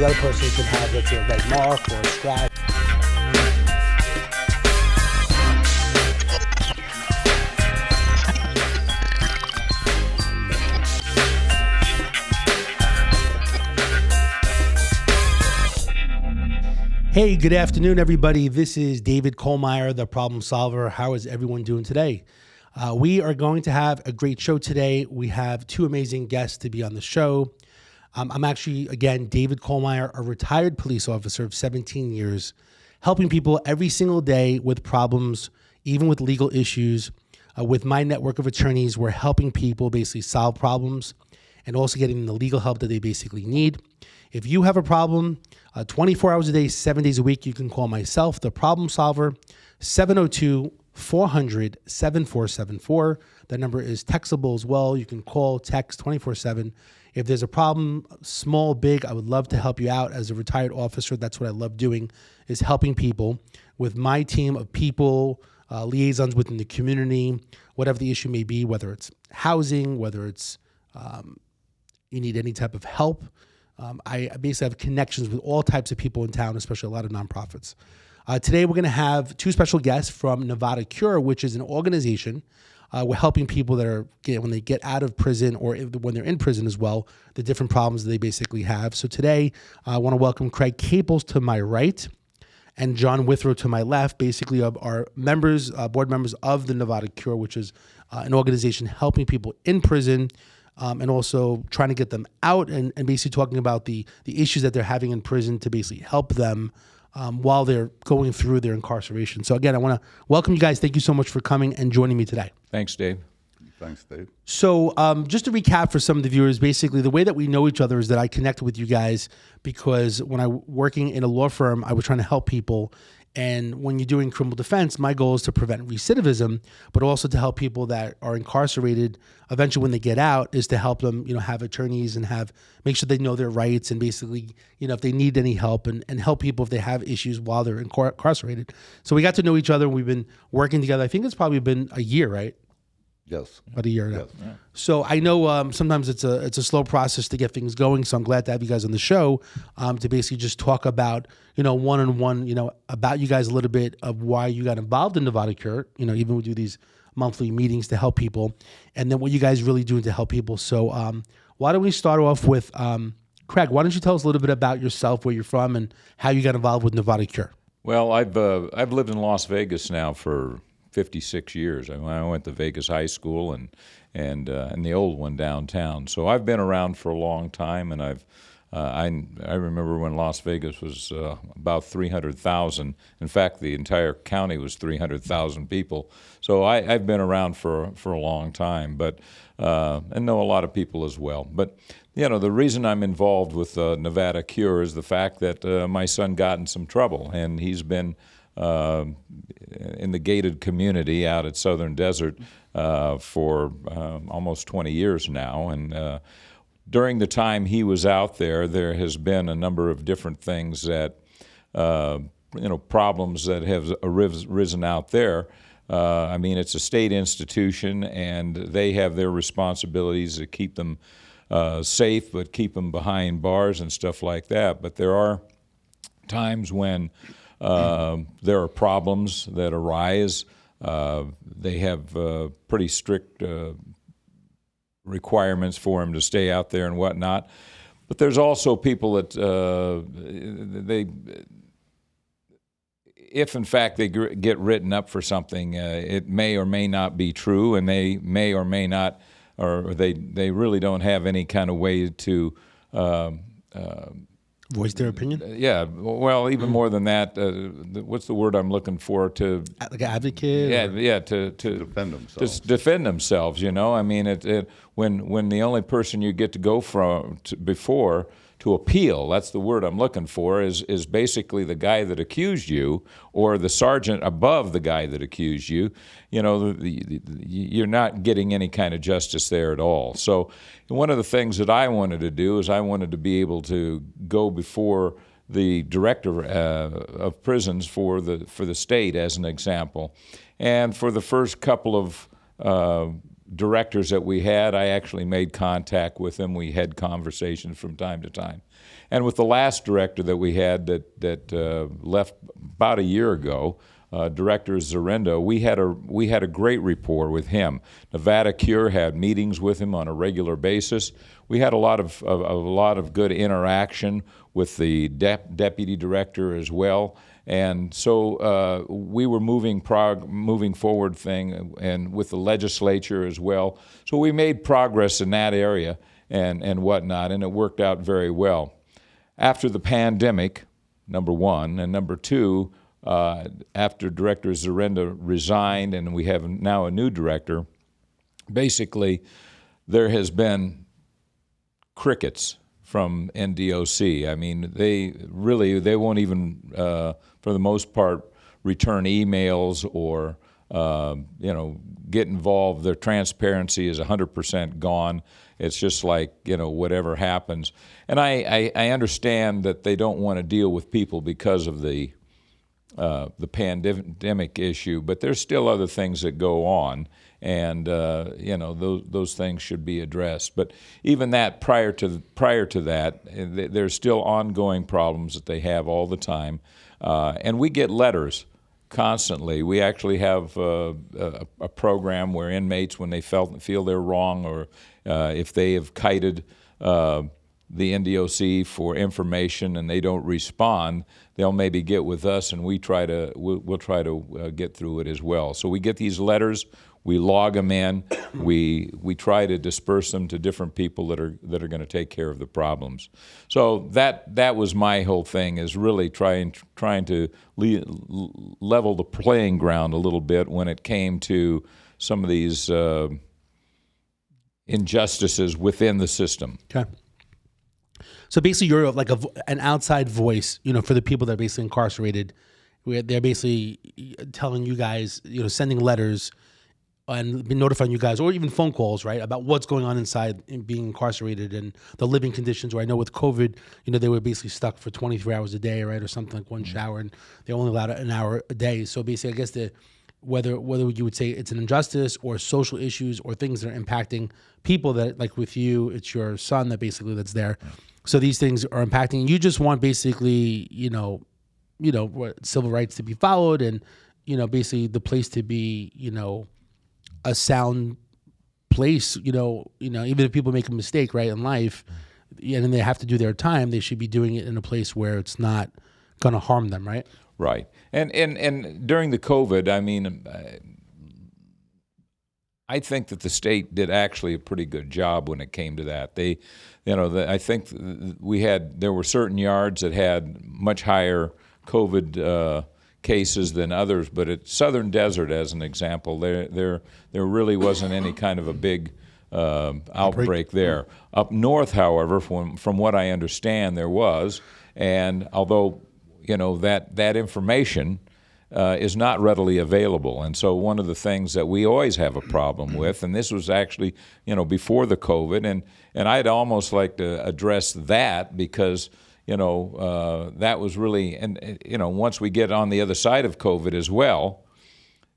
the other person could have, let's say, a red mark or a scratch. Hey, good afternoon, everybody. This is David Kohlmeyer, the problem solver. How is everyone doing today? We are going to have a great show today. We have two amazing guests to be on the show. I'm actually, again, David Kohlmeyer, a retired police officer of 17 years, helping people every single day with problems, even with legal issues. With my network of attorneys, we're helping people basically solve problems and also getting them the legal help that they basically need. If you have a problem, 24 hours a day, 7 days a week, you can call myself, the problem solver, 702-400-7474. That number is textable as well. You can call, text 24/7. If there's a problem, small, big, I would love to help you out. As a retired officer, that's what I love doing, is helping people with my team of people, liaisons within the community, whatever the issue may be, whether it's housing, whether it's you need any type of help. I basically have connections with all types of people in town, especially a lot of nonprofits. Today, we're going to have two special guests from Nevada Cure, which is an organization. We're helping people that are, when they get out of prison or when they're in prison as well, the different problems that they basically have. So today, I want to welcome Craig Caples to my right and John Withrow to my left, basically our members, board members of the Nevada Cure, which is an organization helping people in prison, and also trying to get them out and basically talking about the issues that they're having in prison to basically help them while they're going through their incarceration. So again, I want to welcome you guys. Thank you so much for coming and joining me today. Thanks, Dave. Thanks, Dave. So just to recap for some of the viewers, basically the way that we know each other is that I connected with you guys because when I was working in a law firm, I was trying to help people. And when you're doing criminal defense, my goal is to prevent recidivism, but also to help people that are incarcerated. Eventually, when they get out, is to help them, have attorneys and make sure they know their rights and basically, if they need any help and help people if they have issues while they're incarcerated. So we got to know each other. We've been working together. I think it's probably been a year, right? Yes. About a year now. Yes. Yeah. So I know sometimes it's a slow process to get things going. So I'm glad to have you guys on the show to basically just talk about, one-on-one, about you guys a little bit of why you got involved in Nevada Cure. Even we do these monthly meetings to help people, and then what you guys really doing to help people. So why don't we start off with Craig? Why don't you tell us a little bit about yourself, where you're from, and how you got involved with Nevada Cure? Well, I've lived in Las Vegas now for 56 years. I went to Vegas High School and the old one downtown. So I've been around for a long time, and I remember when Las Vegas was about 300,000. In fact, the entire county was 300,000 people. So I've been around for a long time, but and know a lot of people as well. But the reason I'm involved with Nevada Cure is the fact that my son got in some trouble, and he's been in the gated community out at Southern Desert for almost 20 years now. And during the time he was out there, there has been a number of different things that, problems that have arisen out there. It's a state institution, and they have their responsibilities to keep them safe, but keep them behind bars and stuff like that. But there are times when there are problems that arise. They have pretty strict requirements for them to stay out there and whatnot. But there's also people that if in fact they get written up for something, it may or may not be true, and they may or may not, or they really don't have any kind of way to voice their opinion? Yeah, well, even more than that, what's the word I'm looking for? To like an advocate? To defend themselves. To defend themselves, when the only person you get to go before to appeal, that's the word I'm looking for, is basically the guy that accused you or the sergeant above the guy that accused you. You're not getting any kind of justice there at all. So one of the things that I wanted to do is I wanted to be able to go before the director of prisons for the state, as an example. And for the first couple of directors that we had, I actually made contact with them. We had conversations from time to time. And with the last director that we had that left about a year ago, Director Zarenda, we had a great rapport with him. Nevada Cure had meetings with him on a regular basis. We had a lot of good interaction with the deputy director as well. And so we were moving forward and with the legislature as well. So we made progress in that area and whatnot, and it worked out very well. After the pandemic, number one, and number two, after Director Zarenda resigned and we have now a new director, basically there has been crickets from NDOC. I mean, they won't even, for the most part, return emails or get involved. Their transparency is 100% gone. It's just like, whatever happens. And I understand that they don't want to deal with people because of the pandemic issue, but there's still other things that go on, and those things should be addressed. But even that, prior to that, there's still ongoing problems that they have all the time, and we get letters constantly. We actually have a program where inmates, when they feel they're wrong, or if they have kited the NDOC for information and they don't respond, they'll maybe get with us, and we'll try to get through it as well. So we get these letters, we log them in, we try to disperse them to different people that are going to take care of the problems. So that was my whole thing, is really trying to level the playing ground a little bit when it came to some of these injustices within the system. Okay. So basically, you're like an outside voice, for the people that are basically incarcerated. They're basically telling you guys, sending letters and notifying you guys, or even phone calls, right, about what's going on inside and being incarcerated and the living conditions. Or I know with COVID, they were basically stuck for 23 hours a day, right, or something like one shower, and they're only allowed an hour a day. So basically, I guess whether you would say it's an injustice or social issues or things that are impacting people that, like with you, it's your son that's there. So these things are impacting. You just want basically, civil rights to be followed, and basically the place to be, a sound place. Even if people make a mistake, right, in life, and they have to do their time, they should be doing it in a place where it's not going to harm them, right? Right. And during the COVID, I mean, I think that the state did actually a pretty good job when it came to that. I think there were certain yards that had much higher COVID cases than others, but at Southern Desert, as an example, there really wasn't any kind of a big outbreak there. Up north, however, from what I understand, there was, and although that information is not readily available. And so one of the things that we always have a problem with, and this was actually, before the COVID, and I'd almost like to address that because, that was really, and once we get on the other side of COVID as well,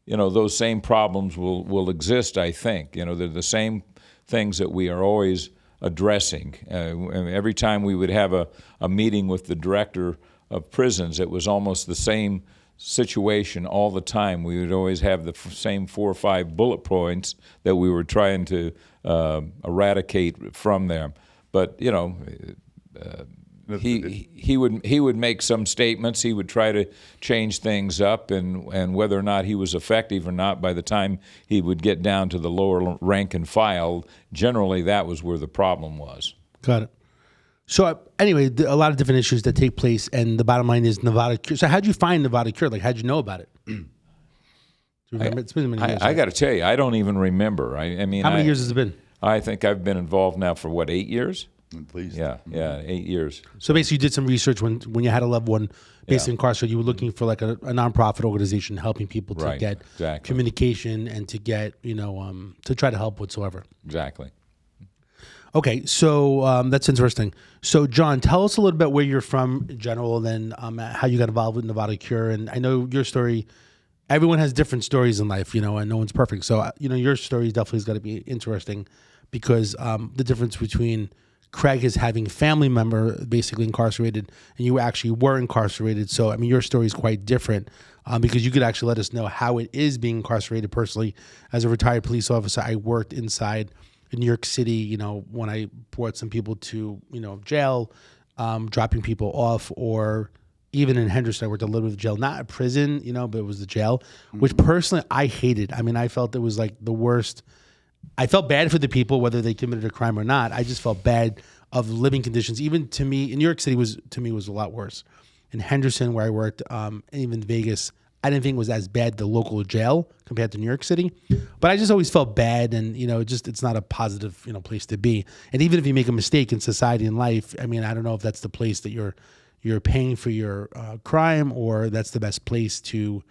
those same problems will exist, I think. They're the same things that we are always addressing. Every time we would have a meeting with the director of prisons, it was almost the same situation all the time. We would always have the same 4 or 5 bullet points that we were trying to eradicate from them. But he would make some statements. He would try to change things up, and whether or not he was effective or not, by the time he would get down to the lower rank and file, generally that was where the problem was. Got it. So anyway, a lot of different issues that take place, and the bottom line is Nevada Cure. So how'd you find Nevada Cure? Like, how'd you know about it? Do you remember? It's been many years. I got to tell you, I don't even remember. I mean, how many years has it been? I think I've been involved now for 8 years? At least. Yeah, 8 years. So basically, you did some research when you had a loved one basically incarcerated. You were looking for like a nonprofit organization helping people to get communication and to get to try to help whatsoever. Exactly. Okay, so that's interesting. So, John, tell us a little bit where you're from in general, and then how you got involved with Nevada Cure. And I know your story everyone has different stories in life, and no one's perfect. So, your story definitely has got to be interesting because the difference between Craig is having a family member basically incarcerated and you actually were incarcerated. So, I mean, your story is quite different because you could actually let us know how it is being incarcerated. Personally, as a retired police officer, I worked inside in New York City, when I brought some people to, jail, dropping people off, or even in Henderson, I worked a little bit of jail, not a prison, but it was the jail, which personally I hated. I mean, I felt it was like the worst. I felt bad for the people, whether they committed a crime or not. I just felt bad of living conditions. Even to me, in New York City was a lot worse. In Henderson, where I worked, and even Vegas, I didn't think it was as bad, the local jail compared to New York City. But I just always felt bad, and it's not a positive place to be. And even if you make a mistake in society and life, I mean, I don't know if that's the place that you're paying for your crime, or that's the best place to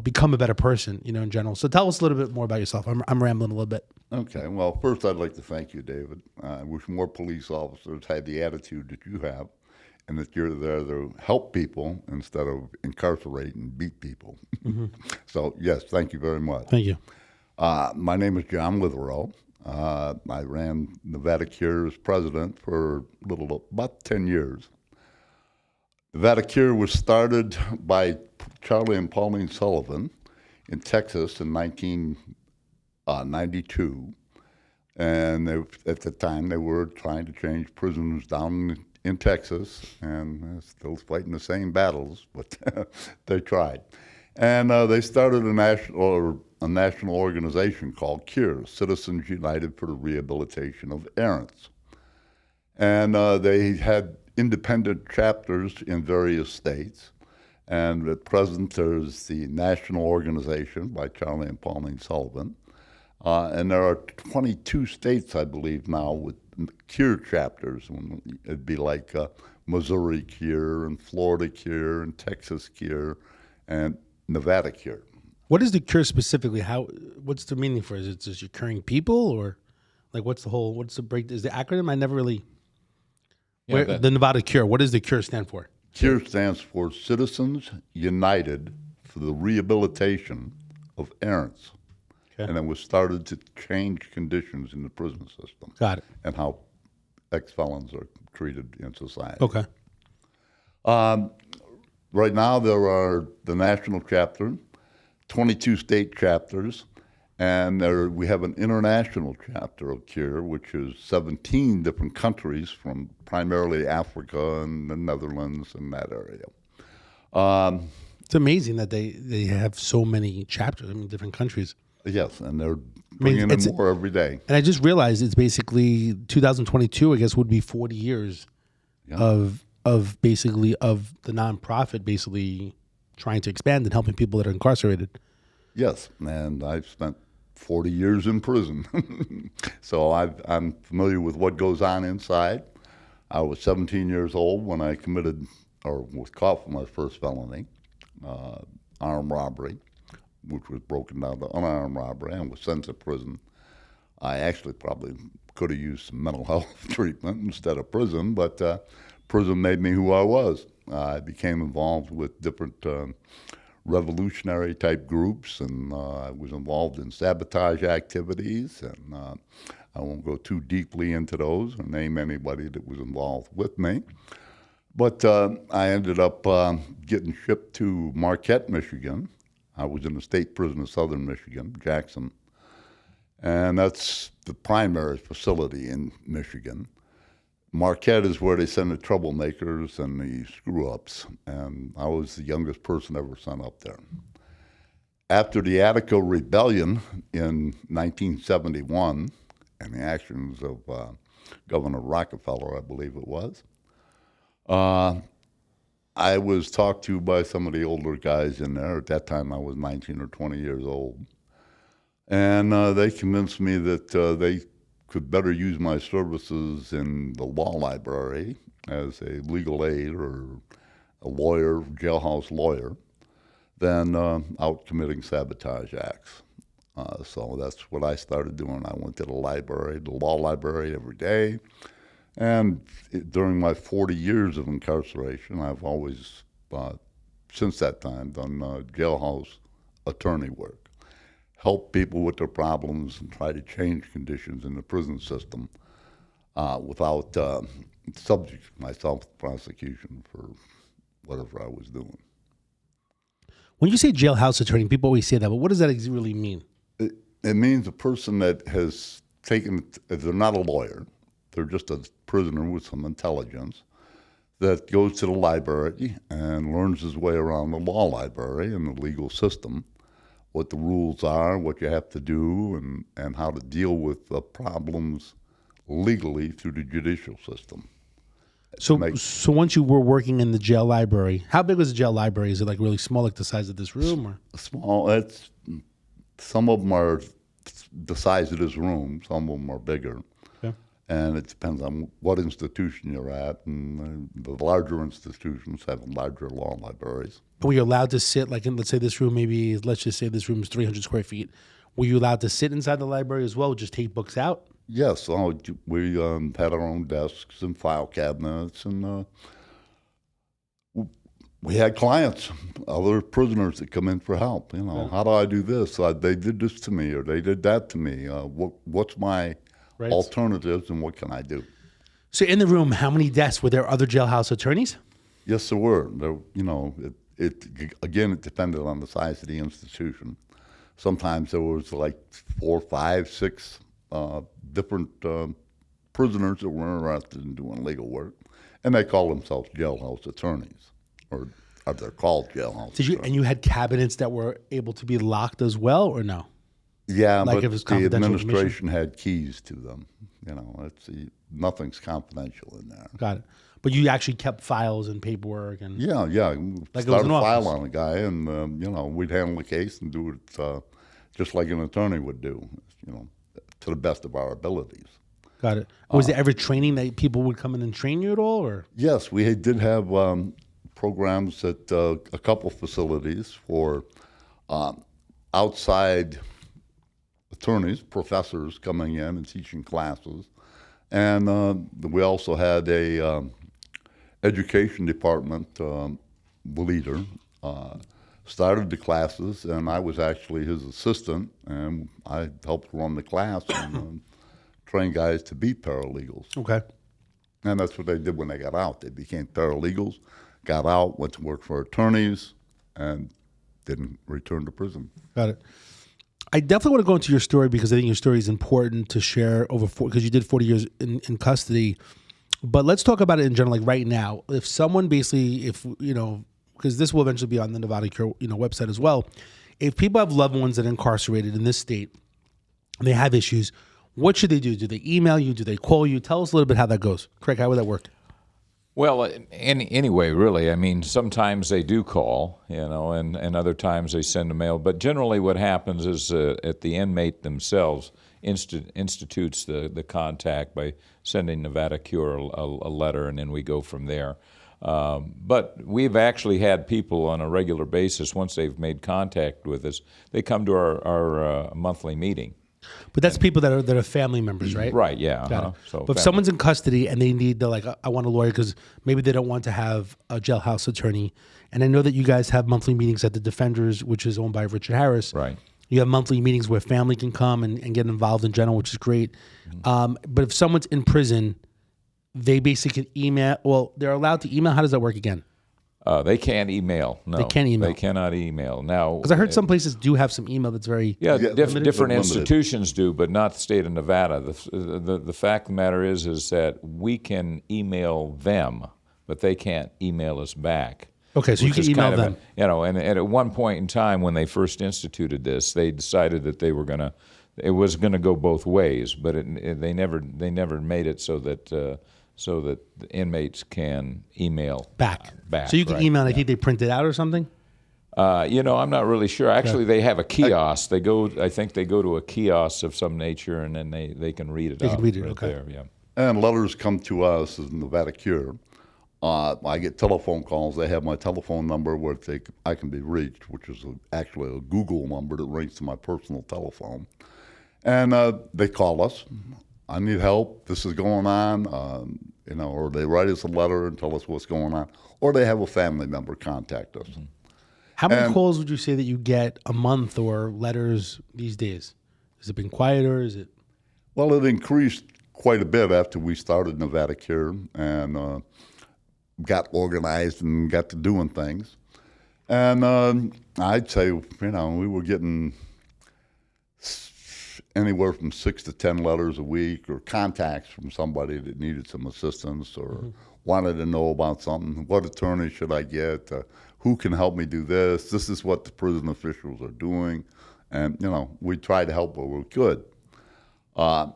become a better person, in general. So tell us a little bit more about yourself. I'm rambling a little bit. Okay. Well, first I'd like to thank you, David. I wish more police officers had the attitude that you have, and that you're there to help people instead of incarcerate and beat people. So yes, thank you very much. Thank you. My name is John Witherell. I ran Nevada Cure as president for about 10 years. Nevada Cure was started by Charlie and Pauline Sullivan in Texas in 1992. And at the time, they were trying to change prisons down in Texas, and still fighting the same battles, but they tried. And they started a national organization called CURE, Citizens United for the Rehabilitation of Errants. And they had independent chapters in various states. And at present, there's the national organization by Charlie and Pauline Sullivan. And there are 22 states, I believe, now with CURE chapters. It'd be like Missouri CURE and Florida CURE and Texas CURE and Nevada CURE. What is the CURE specifically? What's the meaning for it? Is it just you're curing people, or like what's the break? Is the acronym? I never really. The Nevada CURE. What does the CURE stand for? CURE stands for Citizens United for the Rehabilitation of Errants. Okay. And it was started to change conditions in the prison system. Got it. And how ex-felons are treated in society. Okay. Right now there are the national chapter, 22 state chapters, and we have an international chapter of CURE, which is 17 different countries from primarily Africa and the Netherlands and that area. It's amazing that they have so many chapters in different countries. Yes, and they're bringing in more every day. And I just realized it's basically 2022, I guess, would be 40 years of basically of the nonprofit basically trying to expand and helping people that are incarcerated. Yes, and I've spent 40 years in prison. So I'm familiar with what goes on inside. I was 17 years old when I committed or was caught for my first felony, armed robbery, which was broken down to unarmed robbery, and was sent to prison. I actually probably could have used some mental health treatment instead of prison, but prison made me who I was. I became involved with different revolutionary type groups, and I was involved in sabotage activities, and I won't go too deeply into those or name anybody that was involved with me. But I ended up getting shipped to Marquette, Michigan. I was in the state prison of Southern Michigan, Jackson, and that's the primary facility in Michigan. Marquette is where they send the troublemakers and the screw-ups, and I was the youngest person ever sent up there. After the Attica Rebellion in 1971 and the actions of Governor Rockefeller, I believe it was, I was talked to by some of the older guys in there. At that time, I was 19 or 20 years old. And they convinced me that they could better use my services in the law library as a legal aid or a lawyer, jailhouse lawyer, than out committing sabotage acts. So that's what I started doing. I went to the library, the law library, every day. And during my 40 years of incarceration, I've always since that time, done jailhouse attorney work, help people with their problems and try to change conditions in the prison system without subject myself to prosecution for whatever I was doing. When you say jailhouse attorney, people always say that, but what does that really mean? It means a person that has taken, they're not a lawyer, they're just a prisoner with some intelligence that goes to the library and learns his way around the law library and the legal system, what the rules are, what you have to do, and how to deal with problems legally through the judicial system. So once you were working in the jail library, how big was the jail library? Is it like really small, like the size of this room? Or? Small, some of them are the size of this room, some of them are bigger. Okay. And it depends on what institution you're at. And the larger institutions have larger law libraries. Were you allowed to sit, like in, let's say this room, maybe, let's just say this room is 300 square feet. Were you allowed to sit inside the library as well, just take books out? Yes, we had our own desks and file cabinets, and we had clients, other prisoners that come in for help. You know, how do I do this? They did this to me, or they did that to me. What's my alternatives, and what can I do? So in the room, how many desks? Were there other jailhouse attorneys? Yes, there were. There, you know, again, it depended on the size of the institution. Sometimes there was like 4, 5, 6 different prisoners that were interested in doing legal work, and they call themselves jailhouse attorneys, or they're called jailhouse. And you had cabinets that were able to be locked as well, or no? Yeah, like but if it's the confidential administration had keys to them. You know, nothing's confidential in there. Got it. But you actually kept files and paperwork and Yeah. Like it was Start an a file office. on a guy, and you know, we'd handle the case and do it just like an attorney would do. You know, to the best of our abilities. Got it. Was there ever training that people would come in and train you at all, or? Yes, we did have programs at a couple facilities for outside attorneys, professors coming in and teaching classes, and we also had a education department leader. Started the classes, and I was actually his assistant, and I helped run the class and train guys to be paralegals. Okay. And that's what they did when they got out. They became paralegals, got out, went to work for attorneys, and didn't return to prison. Got it. I definitely want to go into your story because I think your story is important to share because you did 40 years in custody. But let's talk about it in general, like right now. If someone basically, because this will eventually be on the Nevada Cure, website as well. If people have loved ones that are incarcerated in this state, and they have issues, what should they do? Do they email you? Do they call you? Tell us a little bit how that goes. Craig, how would that work? Well, anyway, really, I mean, sometimes they do call, and other times they send a mail. But generally what happens is at the inmate themselves institutes the contact by sending Nevada Cure a letter, and then we go from there. But we've actually had people on a regular basis, once they've made contact with us, they come to our monthly meeting. But that's people that are family members, right? Right, yeah. Got it. So but if someone's in custody and they're like, I want a lawyer because maybe they don't want to have a jailhouse attorney. And I know that you guys have monthly meetings at the Defenders, which is owned by Richard Harris. Right. You have monthly meetings where family can come and get involved in general, which is great. But if someone's in prison, they basically can email. Well, they're allowed to email. How does that work again? They can't email. No, they can't email. They cannot email now. Because I heard some places do have some email that's very different institutions do, but not the state of Nevada. The fact of the matter is that we can email them, but they can't email us back. Okay, so you can email them. And at one point in time when they first instituted this, they decided that it was gonna go both ways, but they never made it so that the inmates can email back. So you can email, and I think they print it out or something? I'm not really sure. Actually, they have a kiosk. I think they go to a kiosk of some nature, and then they can read it out. They can read it, okay. There, yeah. And letters come to us as Nevada Cure. I get telephone calls. They have my telephone number where I can be reached, which is actually a Google number that rings to my personal telephone. And they call us. I need help. This is going on. Or they write us a letter and tell us what's going on. Or they have a family member contact us. How many And- calls would you say that you get a month or letters these days? Has it been quieter? Is it? Well, it increased quite a bit after we started Nevada Cure and got organized and got to doing things. And I'd say, we were getting anywhere from 6 to 10 letters a week or contacts from somebody that needed some assistance or wanted to know about something. What attorney should I get? Who can help me do this? This is what the prison officials are doing. And, we tried to help where we could. I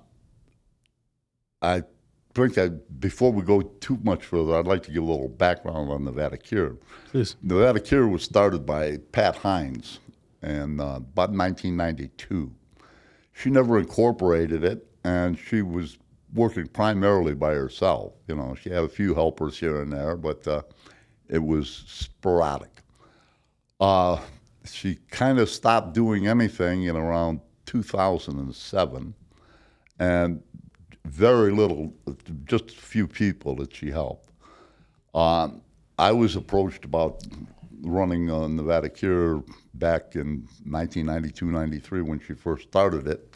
think that before we go too much further, I'd like to give a little background on Nevada Cure. Please. Nevada Cure was started by Pat Hines in about 1992. She never incorporated it, and she was working primarily by herself. She had a few helpers here and there, but it was sporadic. She kind of stopped doing anything in around 2007, and very little, just a few people that she helped. I was approached about running Nevada Cure back in 1992, 93 when she first started it,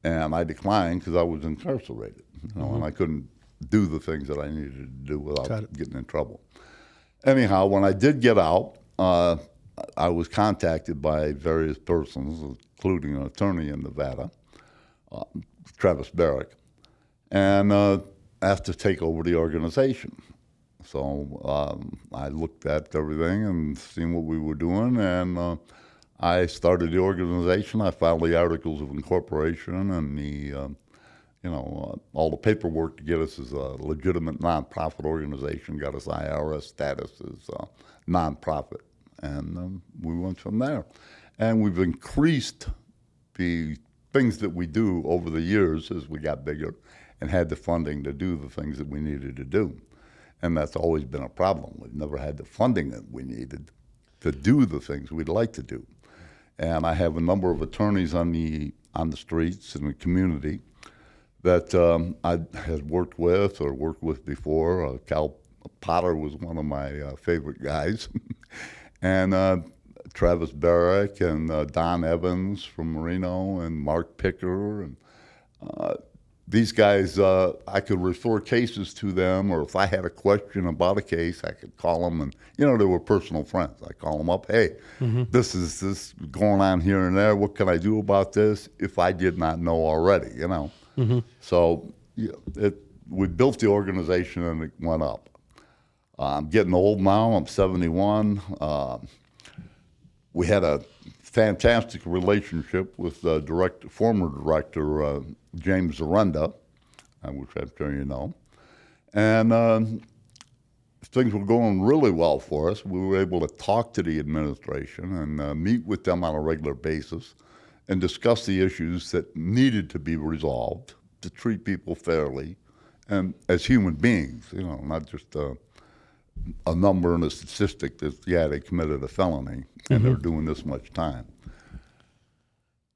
and I declined because I was incarcerated, and I couldn't do the things that I needed to do without getting in trouble. Anyhow, when I did get out, I was contacted by various persons, including an attorney in Nevada, Travis Barrick, and asked to take over the organization. So I looked at everything and seen what we were doing, and I started the organization. I filed the articles of incorporation and all the paperwork to get us as a legitimate nonprofit organization, got us IRS status as a nonprofit, and we went from there. And we've increased the things that we do over the years as we got bigger and had the funding to do the things that we needed to do. And that's always been a problem. We've never had the funding that we needed to do the things we'd like to do. And I have a number of attorneys on the streets in the community that I had worked with or worked with before. Cal Potter was one of my favorite guys. And Travis Barrick and Don Evans from Marino and Mark Picker. And these guys, I could refer cases to them, or if I had a question about a case, I could call them. And, they were personal friends. I call them up, hey, this is going on here and there. What can I do about this if I did not know already, So we built the organization and it went up. I'm getting old now. I'm 71. We had a fantastic relationship with former director James Zarenda, which I'm sure you know. And things were going really well for us. We were able to talk to the administration and meet with them on a regular basis and discuss the issues that needed to be resolved to treat people fairly and as human beings, not just a number and a statistic that, they committed a felony and they're doing this much time.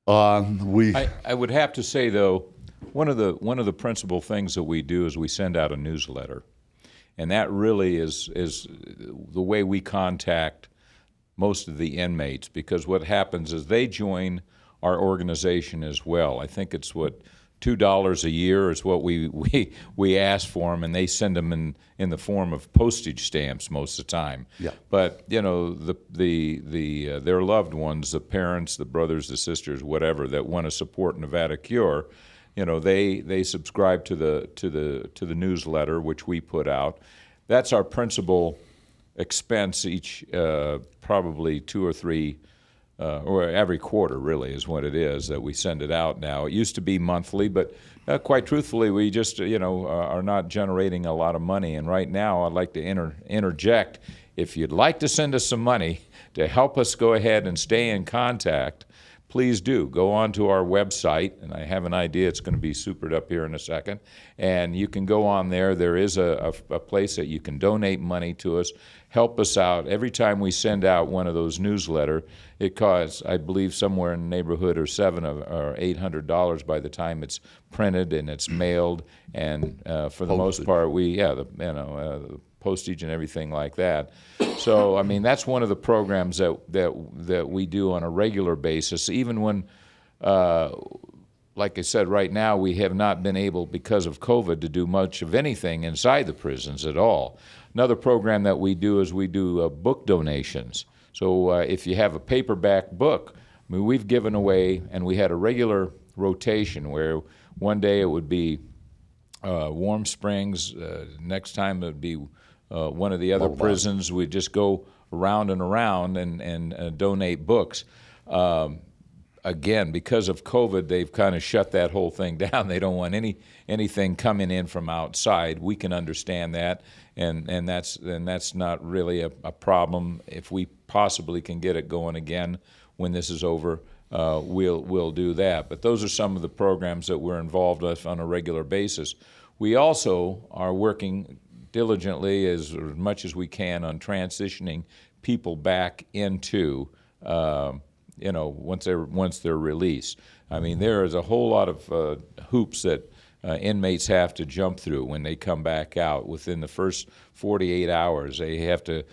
I would have to say, though, one of the principal things that we do is we send out a newsletter, and that really is the way we contact most of the inmates, because what happens is they join our organization as well. I think it's $2 a year is what we ask for them, and they send them in the form of postage stamps most of the time. Yeah. But their loved ones, the parents, the brothers, the sisters, whatever, that want to support Nevada Cure, they subscribe to the newsletter which we put out. That's our principal expense each, probably 2 or 3. Or every quarter, really, is what it is that we send it out now. It used to be monthly, but quite truthfully, we just, are not generating a lot of money. And right now, I'd like to interject. If you'd like to send us some money to help us go ahead and stay in contact, please do. Go on to our website, and I have an idea it's going to be supered up here in a second. And you can go on there. There is a place that you can donate money to us. Help us out. Every time we send out one of those newsletters, it costs, I believe, somewhere in the neighborhood of $700 or $800 by the time it's printed and it's mailed. And for the most part, the postage and everything like that. So, I mean, that's one of the programs that we do on a regular basis, even when, like I said, right now we have not been able, because of COVID, to do much of anything inside the prisons at all. Another program that we do is we do book donations. So if you have a paperback book, I mean, we've given away, and we had a regular rotation where one day it would be Warm Springs, next time it would be one of the other prisons. We'd just go around and around and donate books. Again, because of COVID, they've kind of shut that whole thing down. They don't want anything coming in from outside. We can understand that, and that's not really a problem. If we possibly can get it going again when this is over, we'll do that. But those are some of the programs that we're involved with on a regular basis. We also are working diligently as much as we can on transitioning people back into once they're released. I mean, there is a whole lot of hoops that inmates have to jump through when they come back out. Within the first 48 hours, they have to,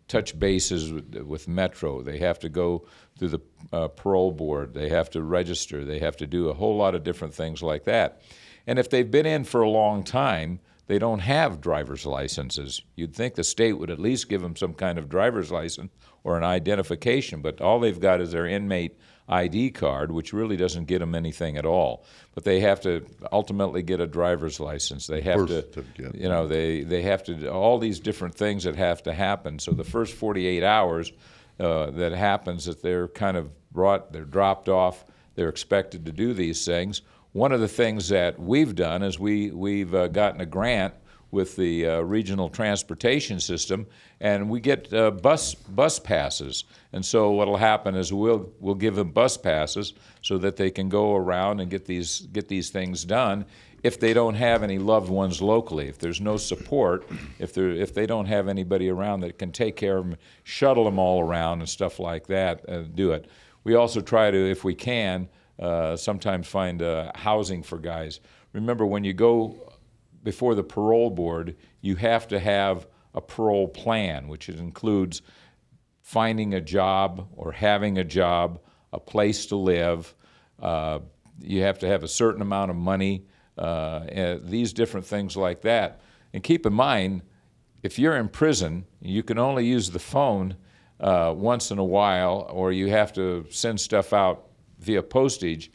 touch bases with Metro. They have to go through the parole board. They have to register. They have to do a whole lot of different things like that. And if they've been in for a long time, they don't have driver's licenses. You'd think the state would at least give them some kind of driver's license or an identification, but all they've got is their inmate ID card, which really doesn't get them anything at all. But they have to ultimately get a driver's license. They have they have to, all these different things that have to happen. So the first 48 hours that happens, that they're kind of they're dropped off, they're expected to do these things. One of the things that we've done is we've gotten a grant with the regional transportation system, and we get bus passes. And so what'll happen is we'll give them bus passes so that they can go around and get these things done. If they don't have any loved ones locally, if there's no support, if they don't have anybody around that can take care of them, shuttle them all around and stuff like that, do it. We also try to, if we can, sometimes find housing for guys. Remember, when you go before the parole board, you have to have a parole plan, which includes finding a job or having a job, a place to live. You have to have a certain amount of money, these different things like that. And keep in mind, if you're in prison, you can only use the phone once in a while, or you have to send stuff out via postage.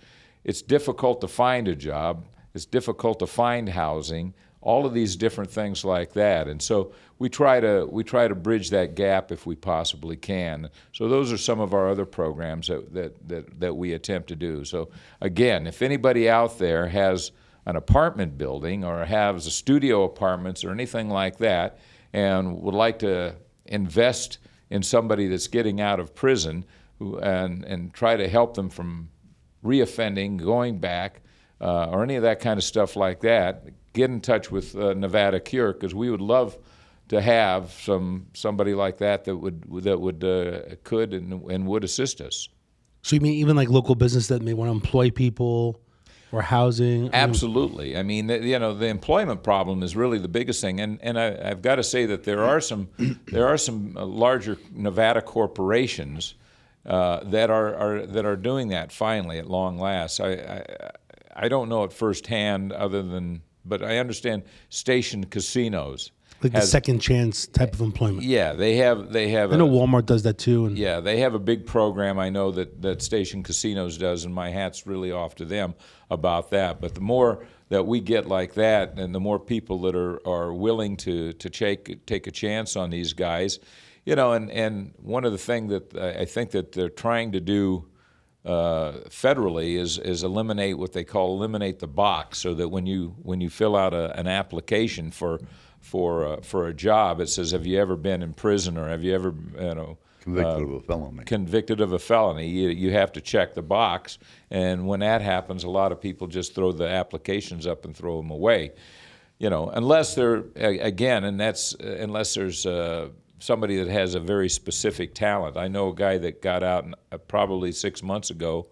It's difficult to find a job. It's difficult to find housing, all of these different things like that. And so we try to bridge that gap if we possibly can. So those are some of our other programs that we attempt to do. So again, if anybody out there has an apartment building or has a studio apartments or anything like that and would like to invest in somebody that's getting out of prison and try to help them from reoffending, going back, or any of that kind of stuff like that, get in touch with Nevada Cure, because we would love to have somebody like that could and would assist us. So you mean even like local business that may want to employ people or housing? Absolutely. I mean, the employment problem is really the biggest thing, and I've got to say that there are some larger Nevada corporations that are doing that finally at long last. I don't know it firsthand, but I understand Station Casinos. Like the second chance type of employment. Yeah, they have. I know Walmart does that too. Yeah, they have a big program. I know that Station Casinos does, and my hat's really off to them about that. But the more that we get like that, and the more people that are willing to take a chance on these guys, and one of the things that I think that they're trying to do federally is eliminate what they call eliminate the box, so that when you fill out an application for a job, it says, have you ever been in prison, or have you ever convicted of a felony? Convicted of a felony. You have to check the box, and when that happens, a lot of people just throw the applications up and throw them away. Unless they're unless there's somebody that has a very specific talent. I know a guy that got out probably 6 months ago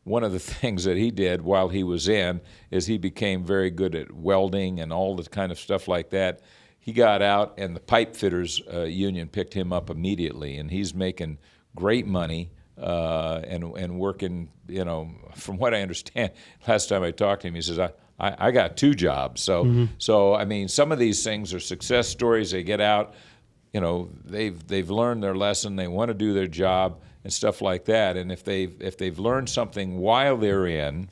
one of the things that he did while he was in is he became very good at welding and all the kind of stuff like that. He got out, and the pipe fitters union picked him up immediately, and he's making great money and working. You know, from what I understand, last time I talked to him, he says, I got 2 jobs. So I mean, some of these things are success stories. They get out, you know, they've learned their lesson. They want to do their job and stuff like that. And if they've learned something while they're in,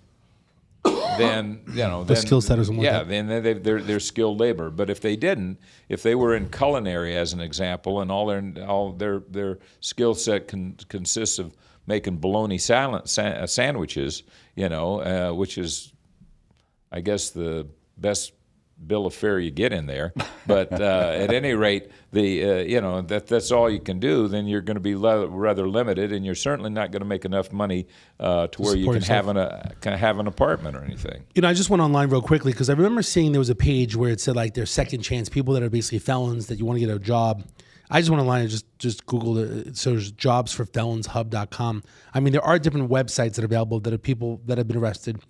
then the skill set isn't worth it. then they're skilled labor. But if they didn't, if they were in culinary as an example, and all their skill set consists of making bologna sandwiches, you know, which is, I guess, the best bill of fare you get in there. But at any rate, you know, that's all you can do. Then you're going to be rather limited, and you're certainly not going to make enough money to where you can have an apartment or anything. You know, I just went online real quickly because I remember seeing there was a page where it said like there's second chance people that are basically felons that you want to get a job. I just went online and just Googled it. So there's jobsforfelonshub.com. I mean, there are different websites that are available that are people that have been arrested.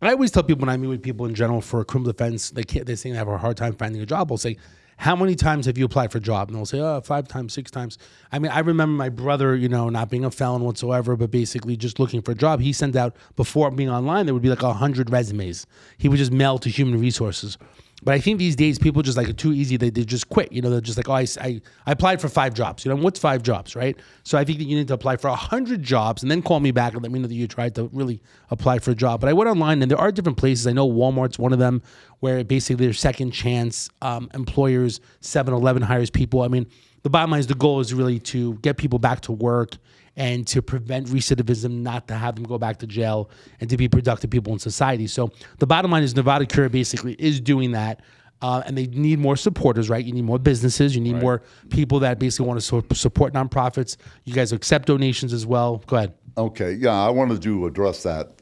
I always tell people when I meet with people in general for criminal defense, they say they have a hard time finding a job. I'll say, how many times have you applied for a job? And they'll say, 5 times, 6 times. I mean, I remember my brother, you know, not being a felon whatsoever, but basically just looking for a job. He sent out, before being online, there would be like 100 resumes. He would just mail to human resources. But I think these days people just like it too easy. They just quit. You know, they're just like, oh, I applied for 5 jobs. You know, what's 5 jobs, right? So I think that you need to apply for 100 jobs and then call me back and let me know that you tried to really apply for a job. But I went online and there are different places. I know Walmart's one of them where basically there's second chance employers. 7-Eleven hires people. I mean, the bottom line is the goal is really to get people back to work and to prevent recidivism, not to have them go back to jail, and to be productive people in society. So the bottom line is Nevada Cure basically is doing that, and they need more supporters, right? You need more businesses. You need more people that basically want to support nonprofits. You guys accept donations as well. Go ahead. Okay, yeah, I wanted to address that.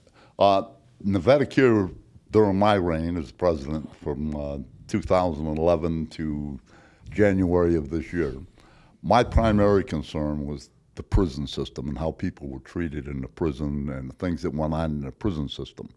Nevada Cure, during my reign as president from 2011 to January of this year, my primary concern was the prison system and how people were treated in the prison and the things that went on in the prison system.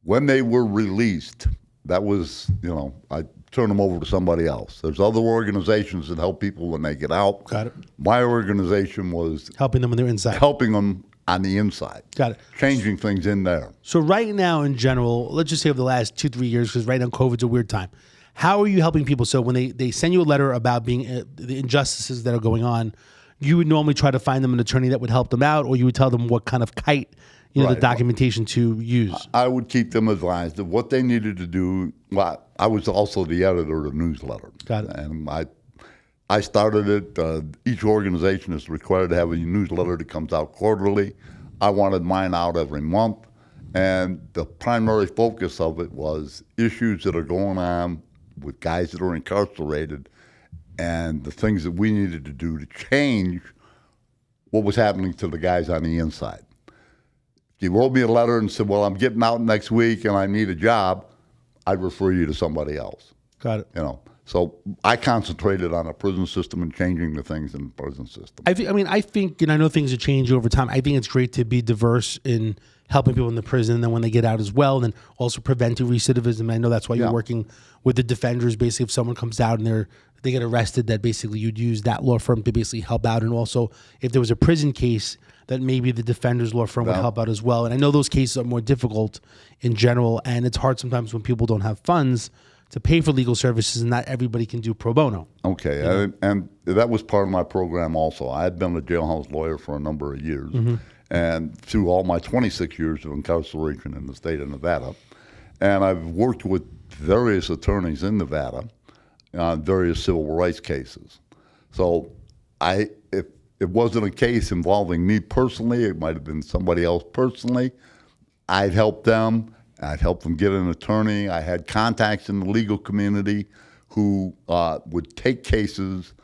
When they were released, that was, you know, I turn them over to somebody else. There's other organizations that help people when they get out. Got it. My organization was helping them on their inside. Helping them on the inside. Got it. Changing things in there. So right now in general, let's just say over the last 2-3 years, because right now COVID's a weird time. How are you helping people? So when they send you a letter about being the injustices that are going on, you would normally try to find them an attorney that would help them out, or you would tell them what kind of kite, you know, the documentation to use. I would keep them advised of what they needed to do. Well, I was also the editor of the newsletter. Got it. And I started it. Each organization is required to have a newsletter that comes out quarterly. I wanted mine out every month. And the primary focus of it was issues that are going on with guys that are incarcerated and the things that we needed to do to change what was happening to the guys on the inside. If you wrote me a letter and said, well, I'm getting out next week and I need a job, I'd refer you to somebody else. Got it. You know, so I concentrated on the prison system and changing the things in the prison system. I think, and I know things are changing over time. I think it's great to be diverse in helping people in the prison, and then when they get out as well, and then also preventing recidivism. I know that's why you're working with the defenders. Basically, if someone comes out and they get arrested, that basically you'd use that law firm to basically help out. And also, if there was a prison case, that maybe the defenders law firm would help out as well. And I know those cases are more difficult in general, and it's hard sometimes when people don't have funds to pay for legal services, and not everybody can do pro bono. Okay, you know? And that was part of my program also. I had been a jailhouse lawyer for a number of years, and through all my 26 years of incarceration in the state of Nevada, and I've worked with various attorneys in Nevada on various civil rights cases. So if it wasn't a case involving me personally, it might have been somebody else personally, I'd help them. I'd help them get an attorney. I had contacts in the legal community who would take cases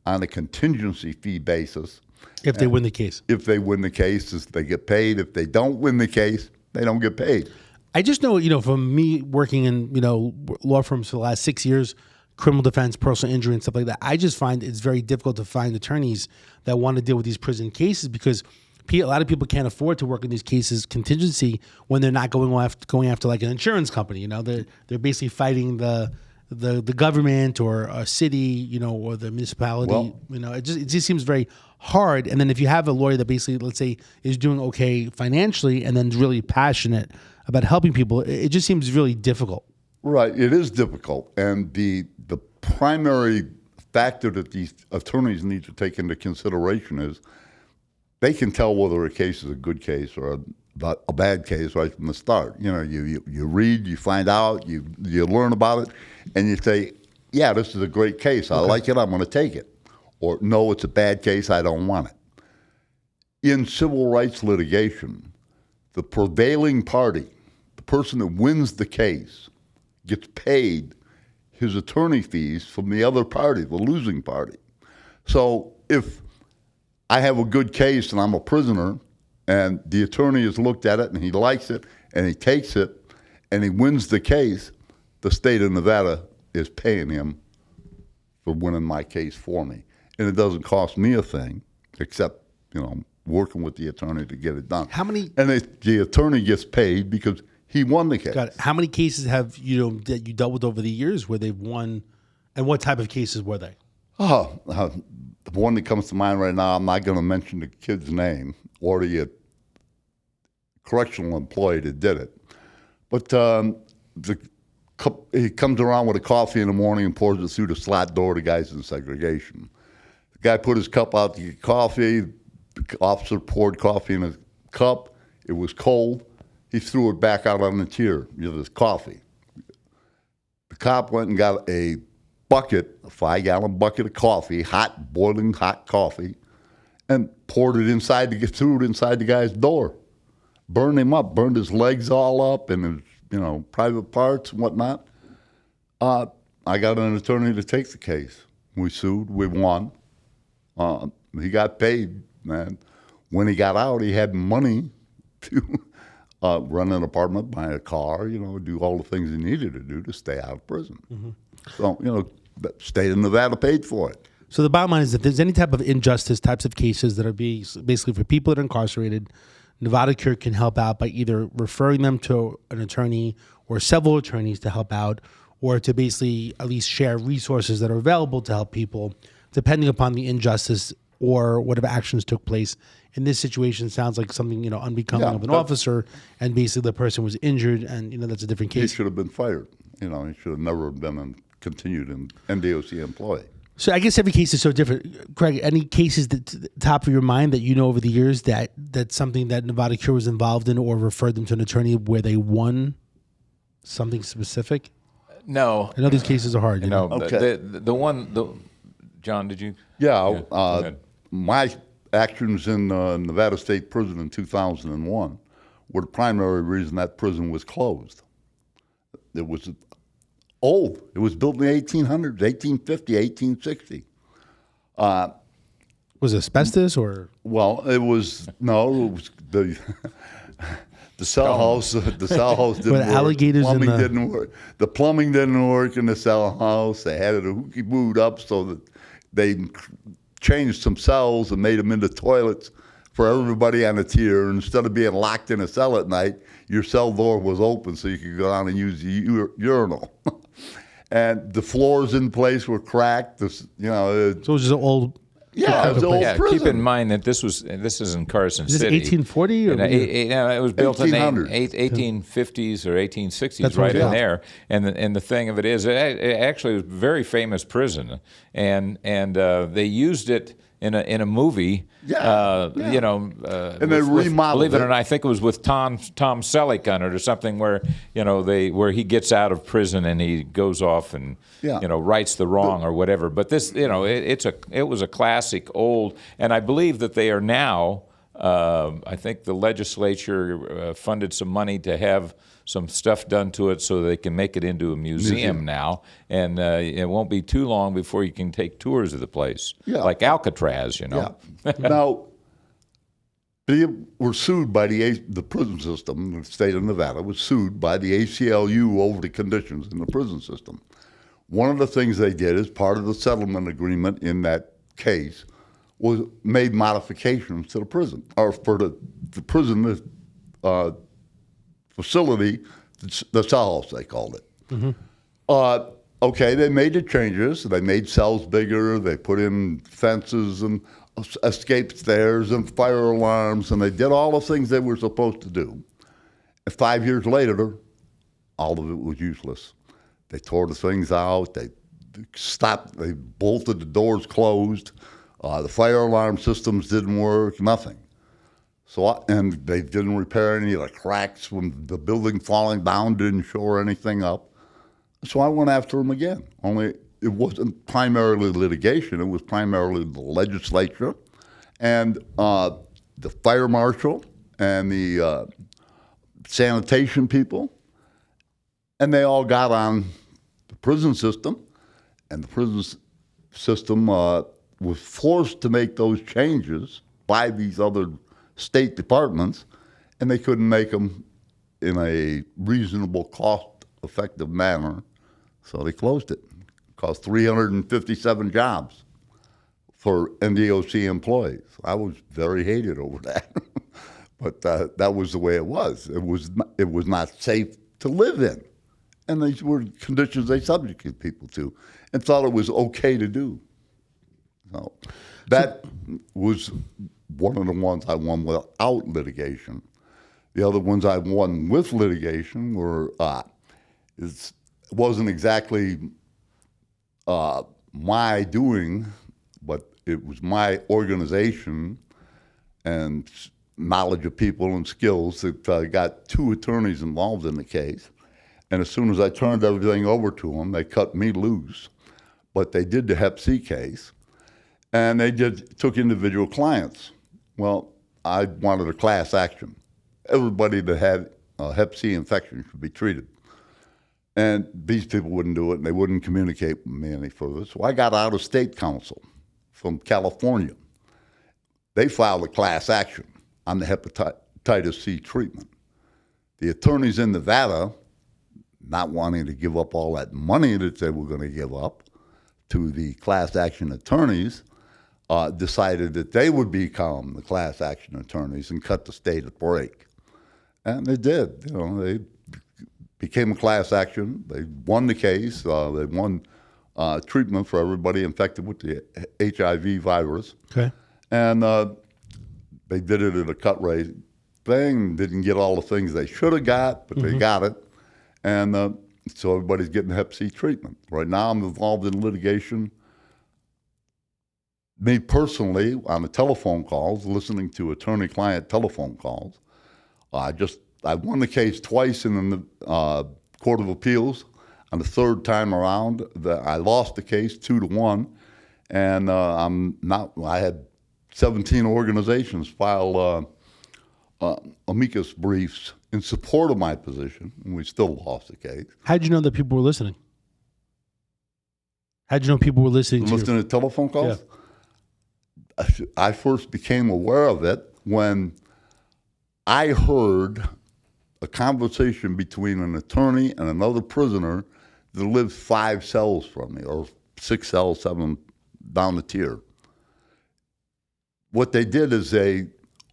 on a contingency fee basis. If they win the case. If they win the case, they get paid. If they don't win the case, they don't get paid. I just know, from me working in, law firms for the last 6 years, criminal defense, personal injury, and stuff like that, I just find it's very difficult to find attorneys that want to deal with these prison cases because a lot of people can't afford to work in these cases contingency when they're not going after like an insurance company. You know, they're basically fighting the government or a city, you know, or the municipality. Well, you know, it just seems very hard. And then if you have a lawyer that basically, let's say, is doing okay financially and then really passionate about helping people, it just seems really difficult. Right, it is difficult, and the primary factor that these attorneys need to take into consideration is they can tell whether a case is a good case or a bad case right from the start. You know, you read, you find out, you learn about it, and you say, yeah, this is a great case. I like it. I'm going to take it. Or no, it's a bad case. I don't want it. In civil rights litigation, the prevailing party, the person that wins the case, gets paid his attorney fees from the other party, the losing party. So if I have a good case and I'm a prisoner and the attorney has looked at it and he likes it and he takes it and he wins the case, the state of Nevada is paying him for winning my case for me. And it doesn't cost me a thing except, you know, working with the attorney to get it done. How many? And the attorney gets paid because he won the case. Got it. How many cases have that you dealt with over the years where they've won, and what type of cases were they? The one that comes to mind right now, I'm not going to mention the kid's name or the correctional employee that did it. But he comes around with a coffee in the morning and pours it through the slat door. The guy's in segregation. The guy put his cup out to get coffee. The officer poured coffee in a cup. It was cold. He threw it back out on the tier, his coffee. The cop went and got a bucket, a 5-gallon bucket of coffee, boiling hot coffee, and poured it inside threw it inside the guy's door. Burned him up, burned his legs all up and his, private parts and whatnot. I got an attorney to take the case. We sued, we won. He got paid, man. When he got out, he had money to run an apartment, buy a car, do all the things he needed to do to stay out of prison. Mm-hmm. So, the state of Nevada paid for it. So the bottom line is, if there's any type of injustice types of cases that are basically for people that are incarcerated, Nevada Cure can help out by either referring them to an attorney or several attorneys to help out, or to basically at least share resources that are available to help people, depending upon the injustice or whatever actions took place. In this situation, sounds like something unbecoming of an officer, and basically the person was injured, and that's a different case. He should have been fired. He should have never been continued in NDOC employee. So I guess every case is so different. Craig, any cases that top of your mind that over the years that's something that Nevada Cure was involved in or referred them to an attorney where they won something specific? No. I know these cases are hard. Okay. John, did you? Yeah. My actions in Nevada State Prison in 2001 were the primary reason that prison was closed. It was old. It was built in the 1800s, 1850, 1860. Was it asbestos or? Well, it was the the cell house. The cell house didn't work. Alligators Plumbing didn't work. The plumbing didn't work in the cell house. They had it hooky booed up so that they changed some cells and made them into toilets for everybody on the tier. Instead of being locked in a cell at night, your cell door was open so you could go down and use the urinal. And the floors in place were cracked. So it was just an old. Yeah, it was old prison. Keep in mind that this is in Carson Is City. Is it 1840? Or it was built in the 1800s. 1850s or 1860s, That's right right, in there. And the thing of it is, it actually was a very famous prison, and they used it in a movie. Yeah. And they remodeled believe it it. or not, I think it was with Tom Selleck on it or something where where he gets out of prison and he goes off and rights the wrong or whatever. But this it was a classic old, and I believe that they are now. I think the legislature funded some money to have some stuff done to it so they can make it into a museum now, and it won't be too long before you can take tours of the place, like Alcatraz, Yeah. Now, they were sued by the prison system. The state of Nevada was sued by the ACLU over the conditions in the prison system. One of the things they did as part of the settlement agreement in that case was made modifications to the prison, or for the prison facility, the cell house they called it. Okay, they made the changes. They made cells bigger. They put in fences and escape stairs and fire alarms, and they did all the things they were supposed to do. And 5 years later, all of it was useless. They tore the things out. They stopped. They bolted the doors closed. The fire alarm systems didn't work. Nothing. And they didn't repair any of the cracks when the building falling down didn't shore anything up. So I went after them again. Only it wasn't primarily litigation. It was primarily the legislature and the fire marshal and the sanitation people. And they all got on the prison system. And the prison system was forced to make those changes by these other state departments, and they couldn't make them in a reasonable, cost-effective manner, so they closed it. It cost 357 jobs for NDOC employees. I was very hated over that, but that was the way it was. It was not safe to live in, and these were conditions they subjected people to, and thought it was okay to do. So that was one of the ones I won without litigation. The other ones I won with litigation were, it wasn't exactly my doing, but it was my organization and knowledge of people and skills that got 2 attorneys involved in the case. And as soon as I turned everything over to them, they cut me loose. But they did the Hep C case, and they took individual clients. Well, I wanted a class action. Everybody that had a Hep C infection should be treated. And these people wouldn't do it, and they wouldn't communicate with me any further. So I got out of state counsel from California. They filed a class action on the hepatitis C treatment. The attorneys in Nevada, not wanting to give up all that money that they were going to give up to the class action attorneys, decided that they would become the class action attorneys and cut the state a break. And they did. They became a class action. They won the case. They won treatment for everybody infected with the HIV virus. Okay. And they did it at a cut rate thing. Didn't get all the things they should have got, but they got it. And so everybody's getting Hep C treatment. Right now I'm involved in litigation. Me personally, on the telephone calls, listening to attorney-client telephone calls. I won the case twice in the Court of Appeals. On the third time around, I lost the case 2-1, and I had 17 organizations file amicus briefs in support of my position, and we still lost the case. How'd you know that people were listening? How'd you know people were listening to telephone calls? Yeah. I first became aware of it when I heard a conversation between an attorney and another prisoner that lived 5 cells from me, or 6 cells, 7 down the tier. What they did is they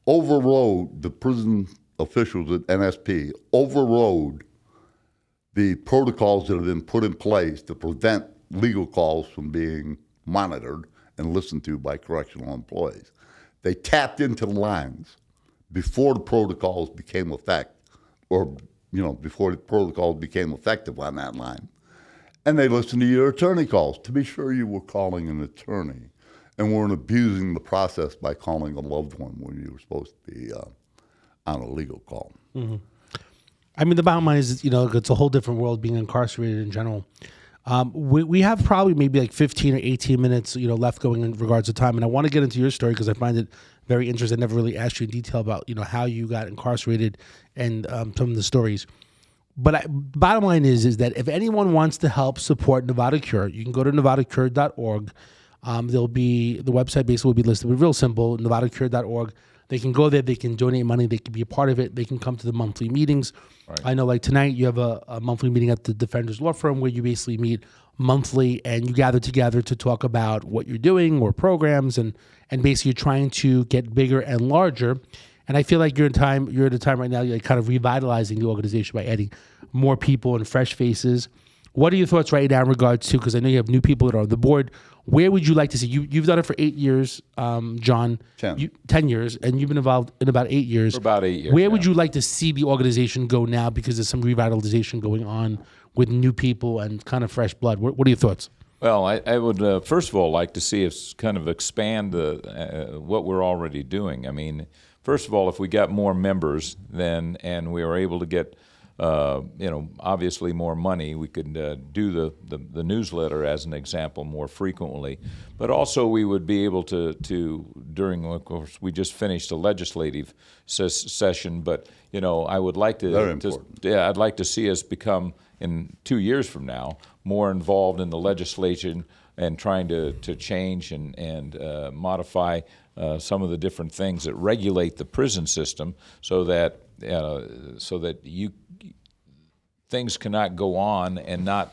overrode, the prison officials at NSP overrode the protocols that have been put in place to prevent legal calls from being monitored and listened to by correctional employees. They tapped into the lines before the protocols became effective, or before the protocols became effective on that line. And they listened to your attorney calls to be sure you were calling an attorney and weren't abusing the process by calling a loved one when you were supposed to be on a legal call. Mm-hmm. I mean, the bottom line is, it's a whole different world being incarcerated in general. We have probably maybe like 15 or 18 minutes, left going in regards to time. And I want to get into your story because I find it very interesting. I never really asked you in detail about, how you got incarcerated and some of the stories. But bottom line is that if anyone wants to help support Nevada Cure, you can go to nevadacure.org. The website basically will be listed, but real simple, nevadacure.org. They can go there. They can donate money. They can be a part of it. They can come to the monthly meetings. Right. I know, like tonight, you have a monthly meeting at the Defenders Law Firm where you basically meet monthly and you gather together to talk about what you're doing or programs, and basically you're trying to get bigger and larger. And I feel like you're at a time right now, you're kind of revitalizing the organization by adding more people and fresh faces. What are your thoughts right now in regards to, because I know you have new people that are on the board, where would you like to see, you've done it for 8 years, John. 10. 10 years, and you've been involved in about 8 years. For about 8 years. Where would you like to see the organization go now, because there's some revitalization going on with new people and kind of fresh blood? What are your thoughts? Well, I would first of all like to see us kind of expand what we're already doing. I mean, first of all, if we got more members, and we were able to get obviously more money, we could do the newsletter as an example more frequently. But also we would be able to during, of course, we just finished a legislative session, but I would like to, Very important. I'd like to see us become, in 2 years from now, more involved in the legislation and trying to change and modify some of the different things that regulate the prison system, so that things cannot go on and not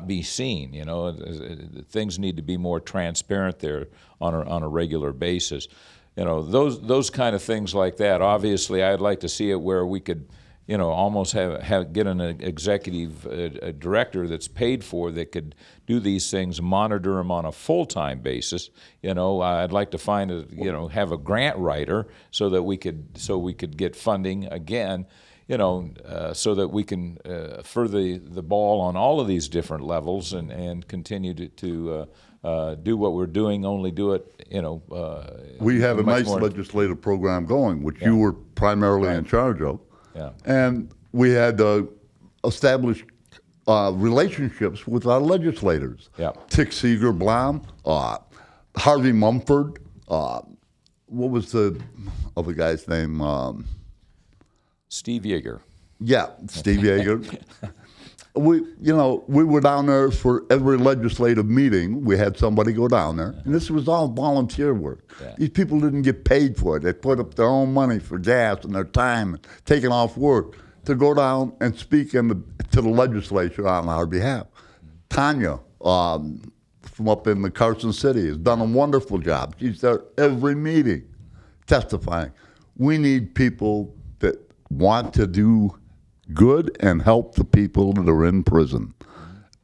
be seen. Things need to be more transparent there on a regular basis. Those kind of things like that. Obviously, I'd like to see it where we could, almost get an executive director that's paid for, that could do these things, monitor them on a full-time basis. I'd like to have a grant writer so we could get funding again. So that we can further the ball on all of these different levels and continue to do what we're doing, only do it, We have a much nice more- legislative program going, which you were primarily in charge of. Yeah. And we had established relationships with our legislators. Yeah. Tick Seeger-Blom, Harvey Mumford, what was the other guy's name? Steve Yeager. Yeah, Steve Yeager. We were down there for every legislative meeting. We had somebody go down there, and this was all volunteer work. Yeah. These people didn't get paid for it. They put up their own money for gas and their time, and taking off work to go down and speak to the legislature on our behalf. Tanya from up in the Carson City has done a wonderful job. She's there every meeting testifying. We need people that want to do good and help the people that are in prison.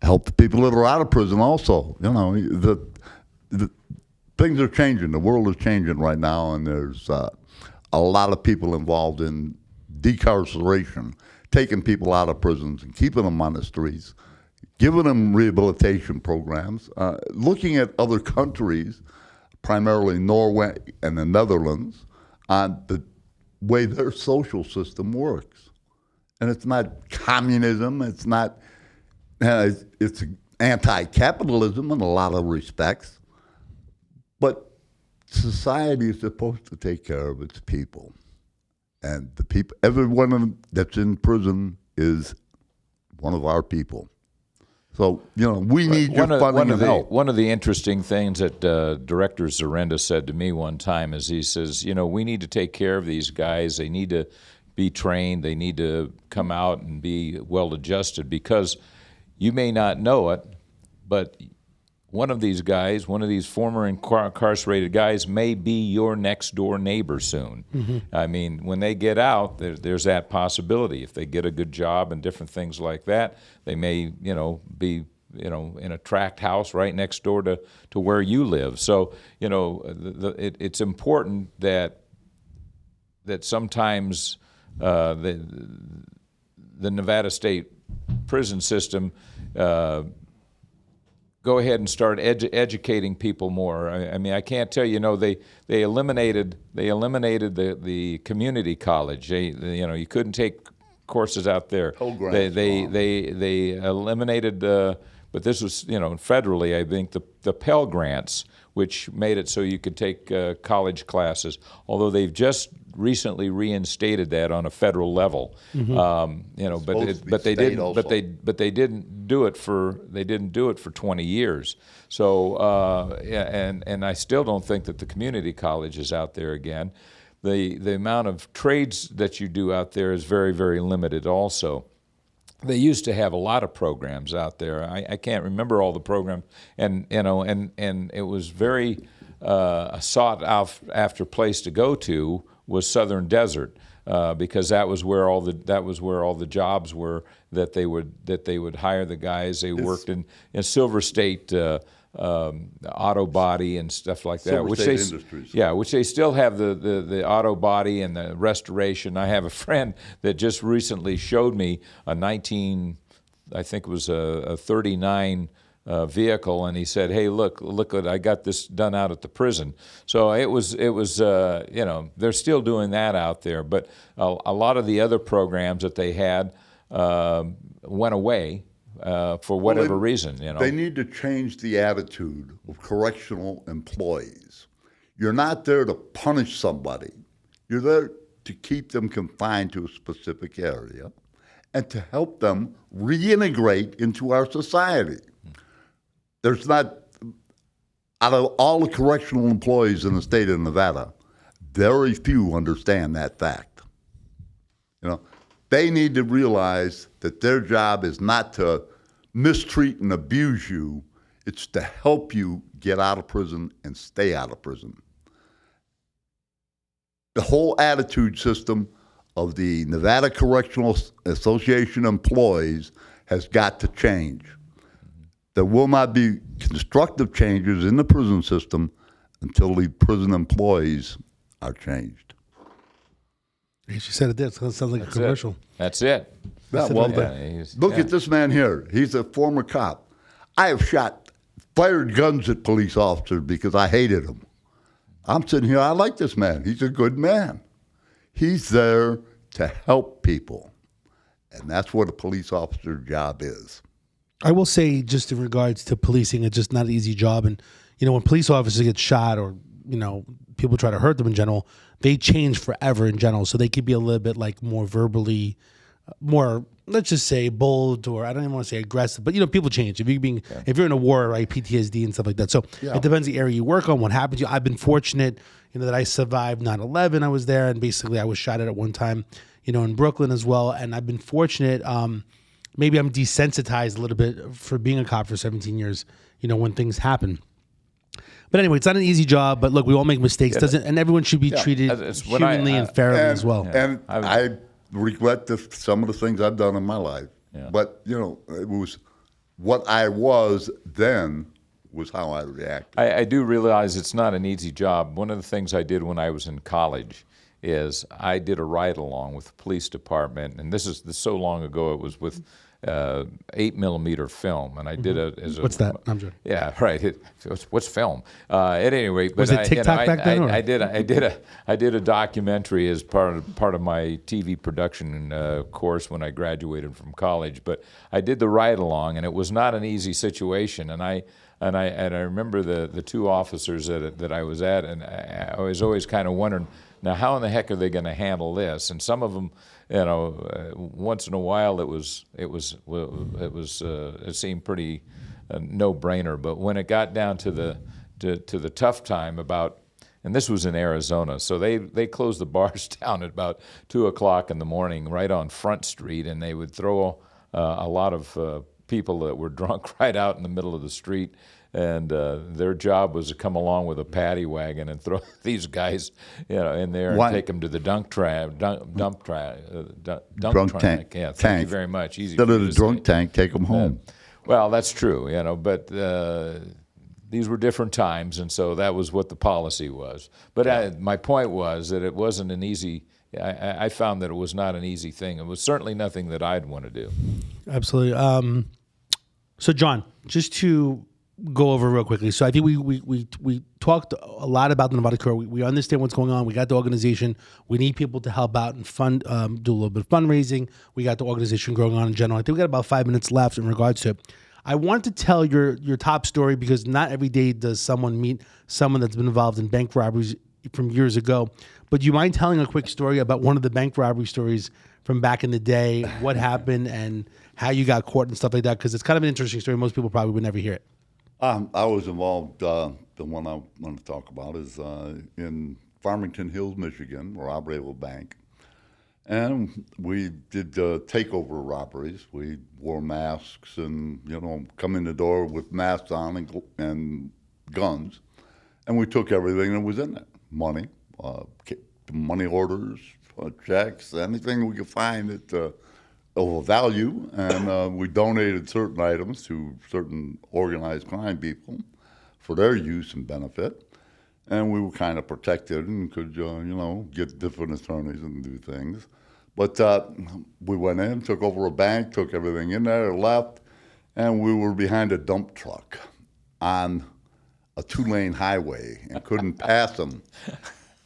Help the people that are out of prison also. The things are changing. The world is changing right now, and there's a lot of people involved in decarceration, taking people out of prisons and keeping them on the streets, giving them rehabilitation programs, looking at other countries, primarily Norway and the Netherlands, on the way their social system works. And it's not communism, it's not, it's anti-capitalism in a lot of respects, but society is supposed to take care of its people. And the people, everyone that's in prison is one of our people. So, we need your funding and help. One of the interesting things that Director Zarenda said to me one time is, he says, we need to take care of these guys. They need to be trained. They need to come out and be well adjusted, because you may not know it, but one of these guys, one of these former incarcerated guys, may be your next door neighbor soon. Mm-hmm. I mean, when they get out, there's that possibility. If they get a good job and different things like that, they may, be, in a tract house right next door to where you live. So, it's important that sometimes the Nevada State prison system go ahead and start educating people more. I mean, I can't tell you, they eliminated the community college. You couldn't take courses out there. They eliminated, but this was federally, I think, the Pell Grants, which made it so you could take college classes. Although they've just recently reinstated that on a federal level. You know, but they didn't. But they didn't do it for 20 years. So yeah, and I still don't think that the community college is out there again. The amount of trades that you do out there is very, very limited also. They used to have a lot of programs out there. I can't remember all the programs, and you know, and it was very a sought after place to go to was Southern Desert, because that was where all the jobs were that they would hire the guys. They worked in Silver State. Auto body and stuff like that, Silver State Industries. Yeah, which they still have the auto body and the restoration. I have a friend that just recently showed me a I think it was a 39 vehicle, and he said, "Hey, look what I got this done out at the prison." So it was you know, they're still doing that out there, but a lot of the other programs that they had went away. For whatever reason, you know. They need to change the attitude of correctional employees. You're not there to punish somebody. You're there to keep them confined to a specific area and to help them reintegrate into our society. There's not, out of all the correctional employees in the state of Nevada, very few understand that fact. You know, they need to realize that their job is not to mistreat and abuse you. It's to help you get out of prison and stay out of prison. The whole attitude system of the Nevada Correctional Association employees has got to change. There will not be constructive changes in the prison system until the prison employees are changed. She said it did. So it sounds like a commercial. That's it. Yeah, well, look at this man here. He's a former cop. I have fired guns at police officers because I hated them. I'm sitting here, I like this man. He's a good man. He's there to help people. And that's what a police officer's job is. I will say, just in regards to policing, it's just not an easy job. And, you know, when police officers get shot or, you know, people try to hurt them in general, they change forever in general. So they could be a little bit like more verbally, more, let's just say, bold, or I don't even want to say aggressive, but, you know, people change. If you're in a war, right, PTSD and stuff like that. So it depends the area you work on, what happened to you. I've been fortunate, you know, that I survived 9/11. I was there, and basically I was shot at one time, you know, in Brooklyn as well. And I've been fortunate. Maybe I'm desensitized a little bit for being a cop for 17 years, you know, when things happen. But anyway, it's not an easy job, but look, we all make mistakes. And everyone should be treated humanly and fairly as well. And I regret some of the things I've done in my life. Yeah. But, you know, it was what I was then was how I reacted. I do realize it's not an easy job. One of the things I did when I was in college is I did a ride-along with the police department, and this is so long ago, it was with 8mm film, and I did What's that? I'm joking. Yeah, right. What's film? At any rate, was it TikTok back then? I did a documentary as part of my TV production course when I graduated from college. But I did the ride along, and it was not an easy situation. And I remember the two officers that I was at, and I was always kind of wondering, now how in the heck are they going to handle this? And some of them, you know, once in a while it seemed pretty no-brainer. But when it got down to the tough time about, and this was in Arizona, so they closed the bars down at about 2:00 in the morning, right on Front Street, and they would throw a lot of people that were drunk right out in the middle of the street. And their job was to come along with a paddy wagon and throw these guys, you know, in there and take them to the dump tank. Yeah, thank you very much. Easy. Instead of the drunk tank, take them home. Well, that's true, you know, but these were different times, and so that was what the policy was. But my point was that it wasn't an easy. I found that it was not an easy thing. It was certainly nothing that I'd want to do. Absolutely. So, John, just to go over real quickly. So I think we talked a lot about the Nevada Corps. We understand what's going on. We got the organization. We need people to help out and fund, do a little bit of fundraising. We got the organization growing on in general. I think we got about 5 minutes left in regards to it. I want to tell your top story because not every day does someone meet someone that's been involved in bank robberies from years ago. But do you mind telling a quick story about one of the bank robbery stories from back in the day? What happened and how you got caught and stuff like that? Because it's kind of an interesting story. Most people probably would never hear it. I was involved. The one I want to talk about is in Farmington Hills, Michigan, where I operated a bank. And we did takeover robberies. We wore masks and, come in the door with masks on and guns. And we took everything that was in there. Money, money orders, checks, anything we could find that of value. And we donated certain items to certain organized crime people for their use and benefit. And we were kind of protected and could, get different attorneys and do things. But we went in, took over a bank, took everything in there, left, and we were behind a dump truck on a 2-lane highway and couldn't pass them.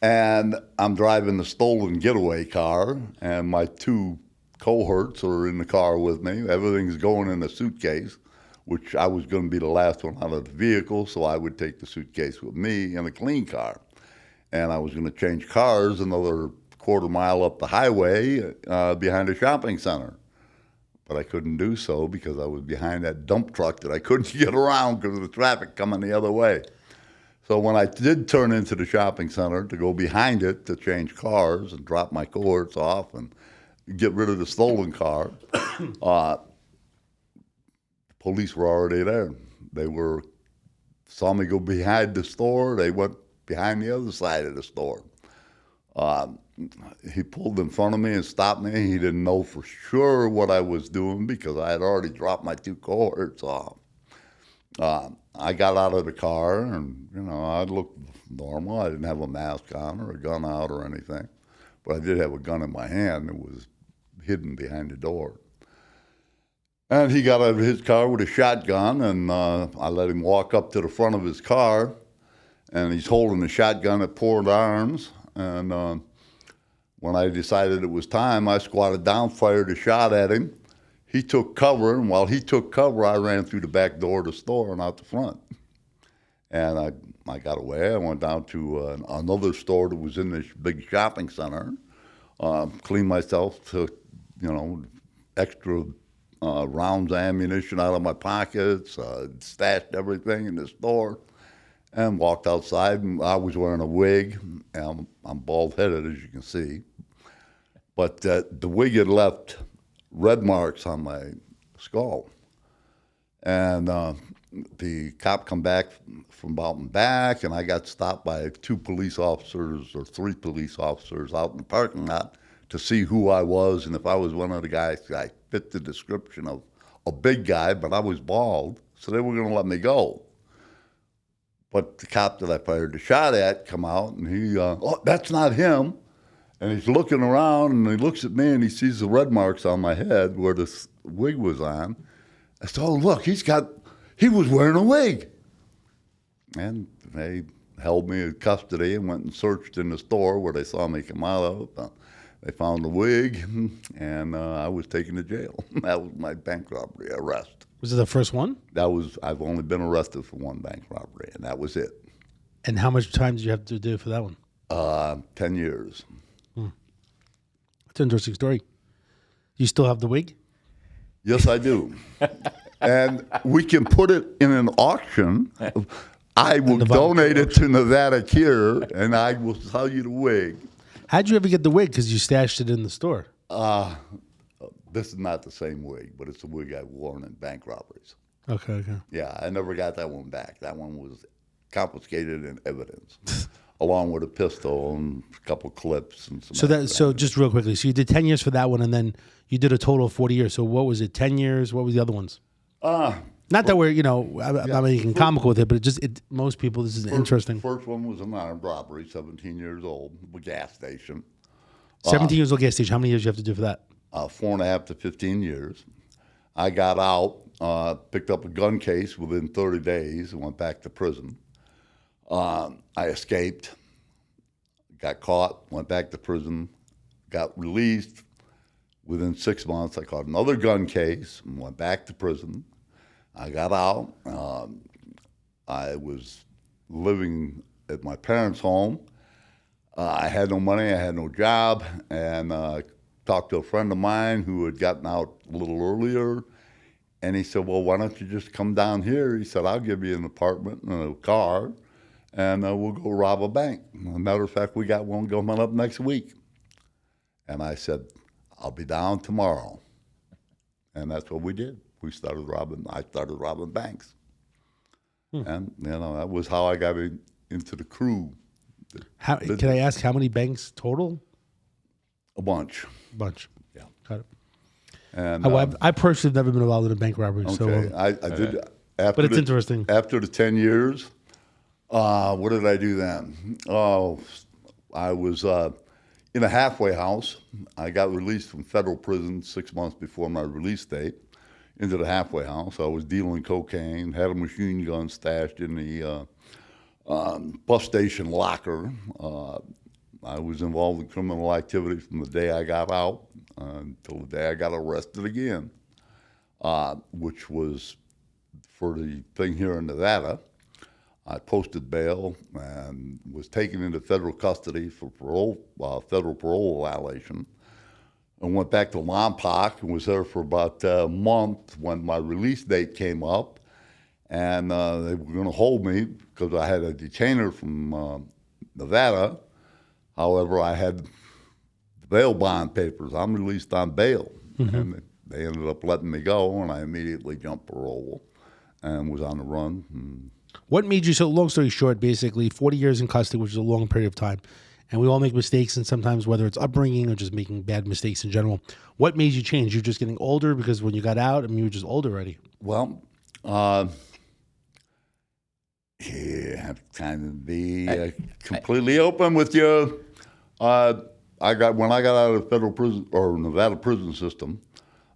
And I'm driving the stolen getaway car, and my 2 cohorts are in the car with me. Everything's going in a suitcase, which I was going to be the last one out of the vehicle, so I would take the suitcase with me in a clean car. And I was going to change cars another quarter mile up the highway behind a shopping center. But I couldn't do so because I was behind that dump truck that I couldn't get around because of the traffic coming the other way. So when I did turn into the shopping center to go behind it to change cars and drop my cohorts off and get rid of the stolen car, police were already there. They saw me go behind the store. They went behind the other side of the store. He pulled in front of me and stopped me. He didn't know for sure what I was doing because I had already dropped my 2 cohorts off. I got out of the car and, I looked normal. I didn't have a mask on or a gun out or anything. But I did have a gun in my hand that was hidden behind the door. And he got out of his car with a shotgun, and I let him walk up to the front of his car, and he's holding the shotgun at Paws arms. And when I decided it was time, I squatted down, fired a shot at him. He took cover, and while he took cover, I ran through the back door of the store and out the front. And I got away. I went down to another store that was in this big shopping center, cleaned myself, took, extra rounds of ammunition out of my pockets, stashed everything in the store, and walked outside. And I was wearing a wig. And I'm bald-headed, as you can see. But the wig had left red marks on my skull. And the cop come back from out and back, and I got stopped by 2 police officers or 3 police officers out in the parking lot to see who I was and if I was one of the guys. I fit the description of a big guy, but I was bald, so they were going to let me go. But the cop that I fired the shot at come out, and he, that's not him. And he's looking around, and he looks at me, and he sees the red marks on my head where this wig was on. I said, oh, look, he was wearing a wig. And they held me in custody and went and searched in the store where they saw me come out of. They found the wig, and I was taken to jail. That was my bank robbery arrest. Was it the first one? I've only been arrested for 1 bank robbery, and that was it. And how much time did you have to do for that one? 10 years. That's an interesting story. You still have the wig? Yes, I do. And we can put it in an auction. I will donate it to Nevada Cure, and I will sell you the wig. How'd you ever get the wig? Because you stashed it in the store. This is not the same wig, but it's the wig I've worn in bank robberies. Okay. Yeah, I never got that one back. That one was confiscated in evidence, along with a pistol and a couple clips and some. So just real quickly, so you did 10 years for that one, and then you did a total of 40 years. So what was it? 10 years? What was the other ones? Not that we're, I'm not making comical with it, but most people, this is interesting. First one was an armed robbery, 17 years old, a gas station. 17 years old gas station. How many years do you have to do for that? 4.5 to 15 years. I got out, picked up a gun case within 30 days, and went back to prison. I escaped, got caught, went back to prison, got released. Within 6 months, I caught another gun case and went back to prison. I got out. I was living at my parents' home, I had no money, I had no job, and talked to a friend of mine who had gotten out a little earlier, and he said, well, why don't you just come down here? He said, I'll give you an apartment and a car, and we'll go rob a bank. As a matter of fact, we got one coming up next week. And I said, I'll be down tomorrow. And that's what we did. I started robbing banks. And, that was how I got into the crew. Can I ask how many banks total? A bunch. Bunch. Yeah. Got it. And I personally have never been involved in a bank robbery. okay, So, I did. After but it's interesting. After the 10 years, what did I do then? Oh, I was in a halfway house. I got released from federal prison 6 months before my release date into the halfway house. I was dealing cocaine, had a machine gun stashed in the bus station locker. I was involved in criminal activity from the day I got out until the day I got arrested again, which was for the thing here in Nevada. I posted bail and was taken into federal custody for parole, federal parole violation. And went back to Lompoc and was there for about a month when my release date came up. And they were going to hold me because I had a detainer from Nevada. However, I had the bail bond papers. I'm released on bail. And they ended up letting me go, and I immediately jumped parole and was on the run. What made you, so long story short, basically 40 years in custody, which is a long period of time, and we all make mistakes, and sometimes whether it's upbringing or just making bad mistakes in general, what made you change? You're just getting older because when you got out, I mean, you were just older already. Well, yeah, I have to kind of be completely open with you. When I got out of the federal prison or Nevada prison system,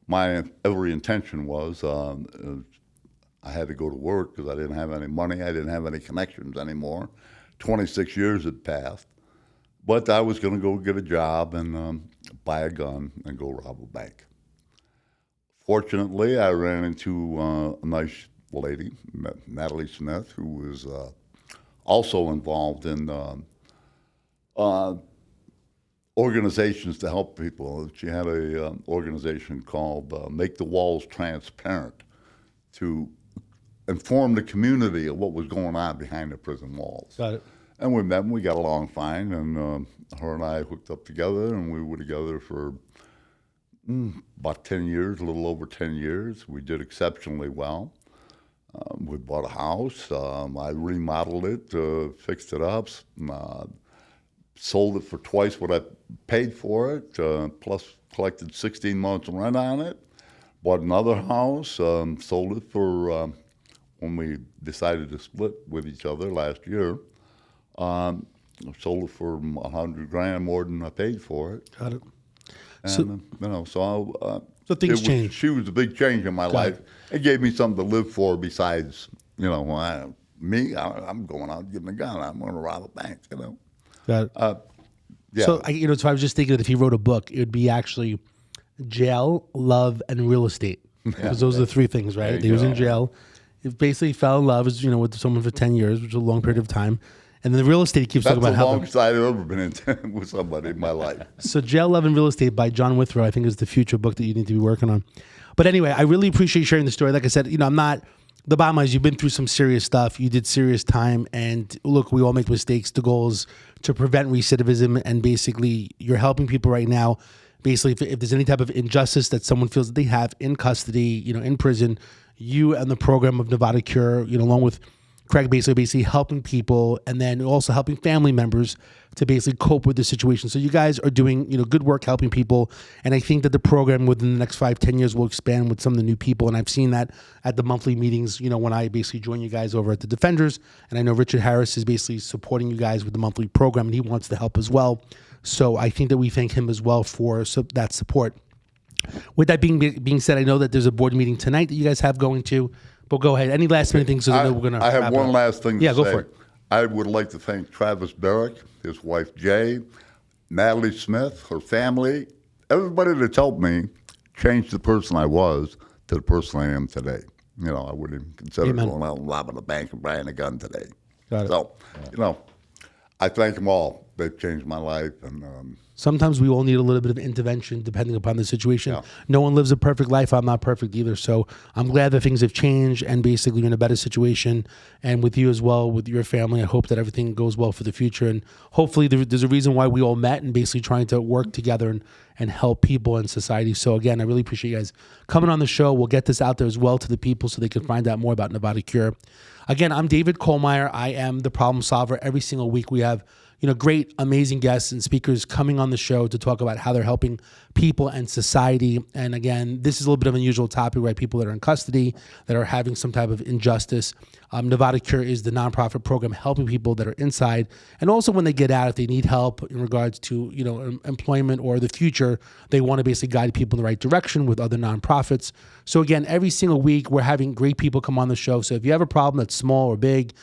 my every intention was I had to go to work because I didn't have any money. I didn't have any connections anymore. 26 years had passed. But I was going to go get a job and buy a gun and go rob a bank. Fortunately, I ran into a nice lady, Natalie Smith, who was also involved in organizations to help people. She had a organization called Make the Walls Transparent to inform the community of what was going on behind the prison walls. Got it. And we met and we got along fine, and her and I hooked up together, and we were together for about 10 years, a little over 10 years. We did exceptionally well. We bought a house. I remodeled it, fixed it up, sold it for twice what I paid for it, plus collected 16 months rent on it. Bought another house, sold it for, when we decided to split with each other last year, sold it for $100,000 more than I paid for it. Got it. And, So things changed. She was a big change in my life. It gave me something to live for besides, I'm going out getting a gun. I'm going to rob a bank, Got it. Yeah. So, so I was just thinking that if he wrote a book, it would be actually jail, love, and real estate. Because those are the three things, right? He was in jail. He basically fell in love, with someone for 10 years, which is a long period of time. And then the real estate keeps talking about how... That's the longest I've ever been in with somebody in my life. So Jail, Love, and Real Estate by John Withrow, I think, is the future book that you need to be working on. But anyway, I really appreciate you sharing the story. Like I said, I'm not... The bottom line is you've been through some serious stuff. You did serious time. And look, we all make mistakes. The goal is to prevent recidivism. And basically, you're helping people right now. Basically, if there's any type of injustice that someone feels that they have in custody, in prison, you and the program of Nevada Cure, along with Craig, basically helping people, and then also helping family members to basically cope with the situation. So you guys are doing, good work helping people. And I think that the program within the next 5-10 years will expand with some of the new people. And I've seen that at the monthly meetings, when I basically join you guys over at the Defenders. And I know Richard Harris is basically supporting you guys with the monthly program, and he wants to help as well. So I think that we thank him as well for that support. With that being said, I know that there's a board meeting tonight that you guys have going to. But go ahead. Any last minute things? I have one last thing to say. Go for it. I would like to thank Travis Barrick, his wife Jay, Natalie Smith, her family, everybody that's helped me change the person I was to the person I am today. I wouldn't even consider going out and robbing a bank and buying a gun today. Got it. So, I thank them all. they've changed my life, and Sometimes we all need a little bit of intervention depending upon the situation. Yeah. No one lives a perfect life. I'm not perfect either. So I'm glad that things have changed and basically you're in a better situation. And with you as well, with your family, I hope that everything goes well for the future. And hopefully there's a reason why we all met and basically trying to work together and help people in society. So again, I really appreciate you guys coming on the show. We'll get this out there as well to the people so they can find out more about Nevada Cure. Again, I'm David Kohlmeyer. I am the problem solver. Every single week we have great, amazing guests and speakers coming on the show to talk about how they're helping people and society. And again, this is a little bit of an unusual topic, right? People that are in custody, that are having some type of injustice. Nevada Cure is the nonprofit program helping people that are inside. And also when they get out, if they need help in regards to, employment or the future, they want to basically guide people in the right direction with other nonprofits. So again, every single week, we're having great people come on the show. So if you have a problem that's small or big,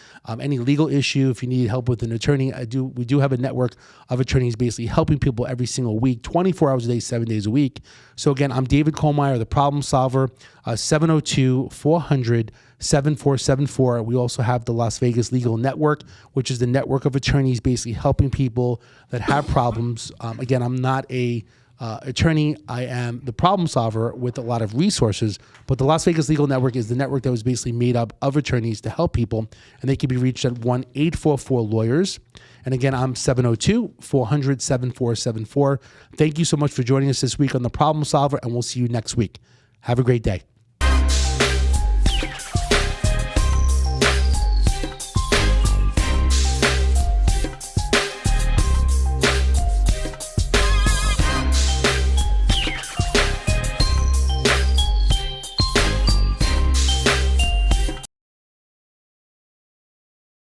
any legal issue, if you need help with an attorney, we do have a network of attorneys basically helping people every single week, 24 hours a day, 7 days a week. So again, I'm David Kohlmeyer, the problem solver, 702-400-7474. We also have the Las Vegas Legal Network, which is the network of attorneys basically helping people that have problems. Again, I'm not a attorney. I am the problem solver with a lot of resources, but the Las Vegas Legal Network is the network that was basically made up of attorneys to help people, and they can be reached at 1-844-LAWYERS. And again, I'm 702-400-7474. Thank you so much for joining us this week on The Problem Solver, and we'll see you next week. Have a great day.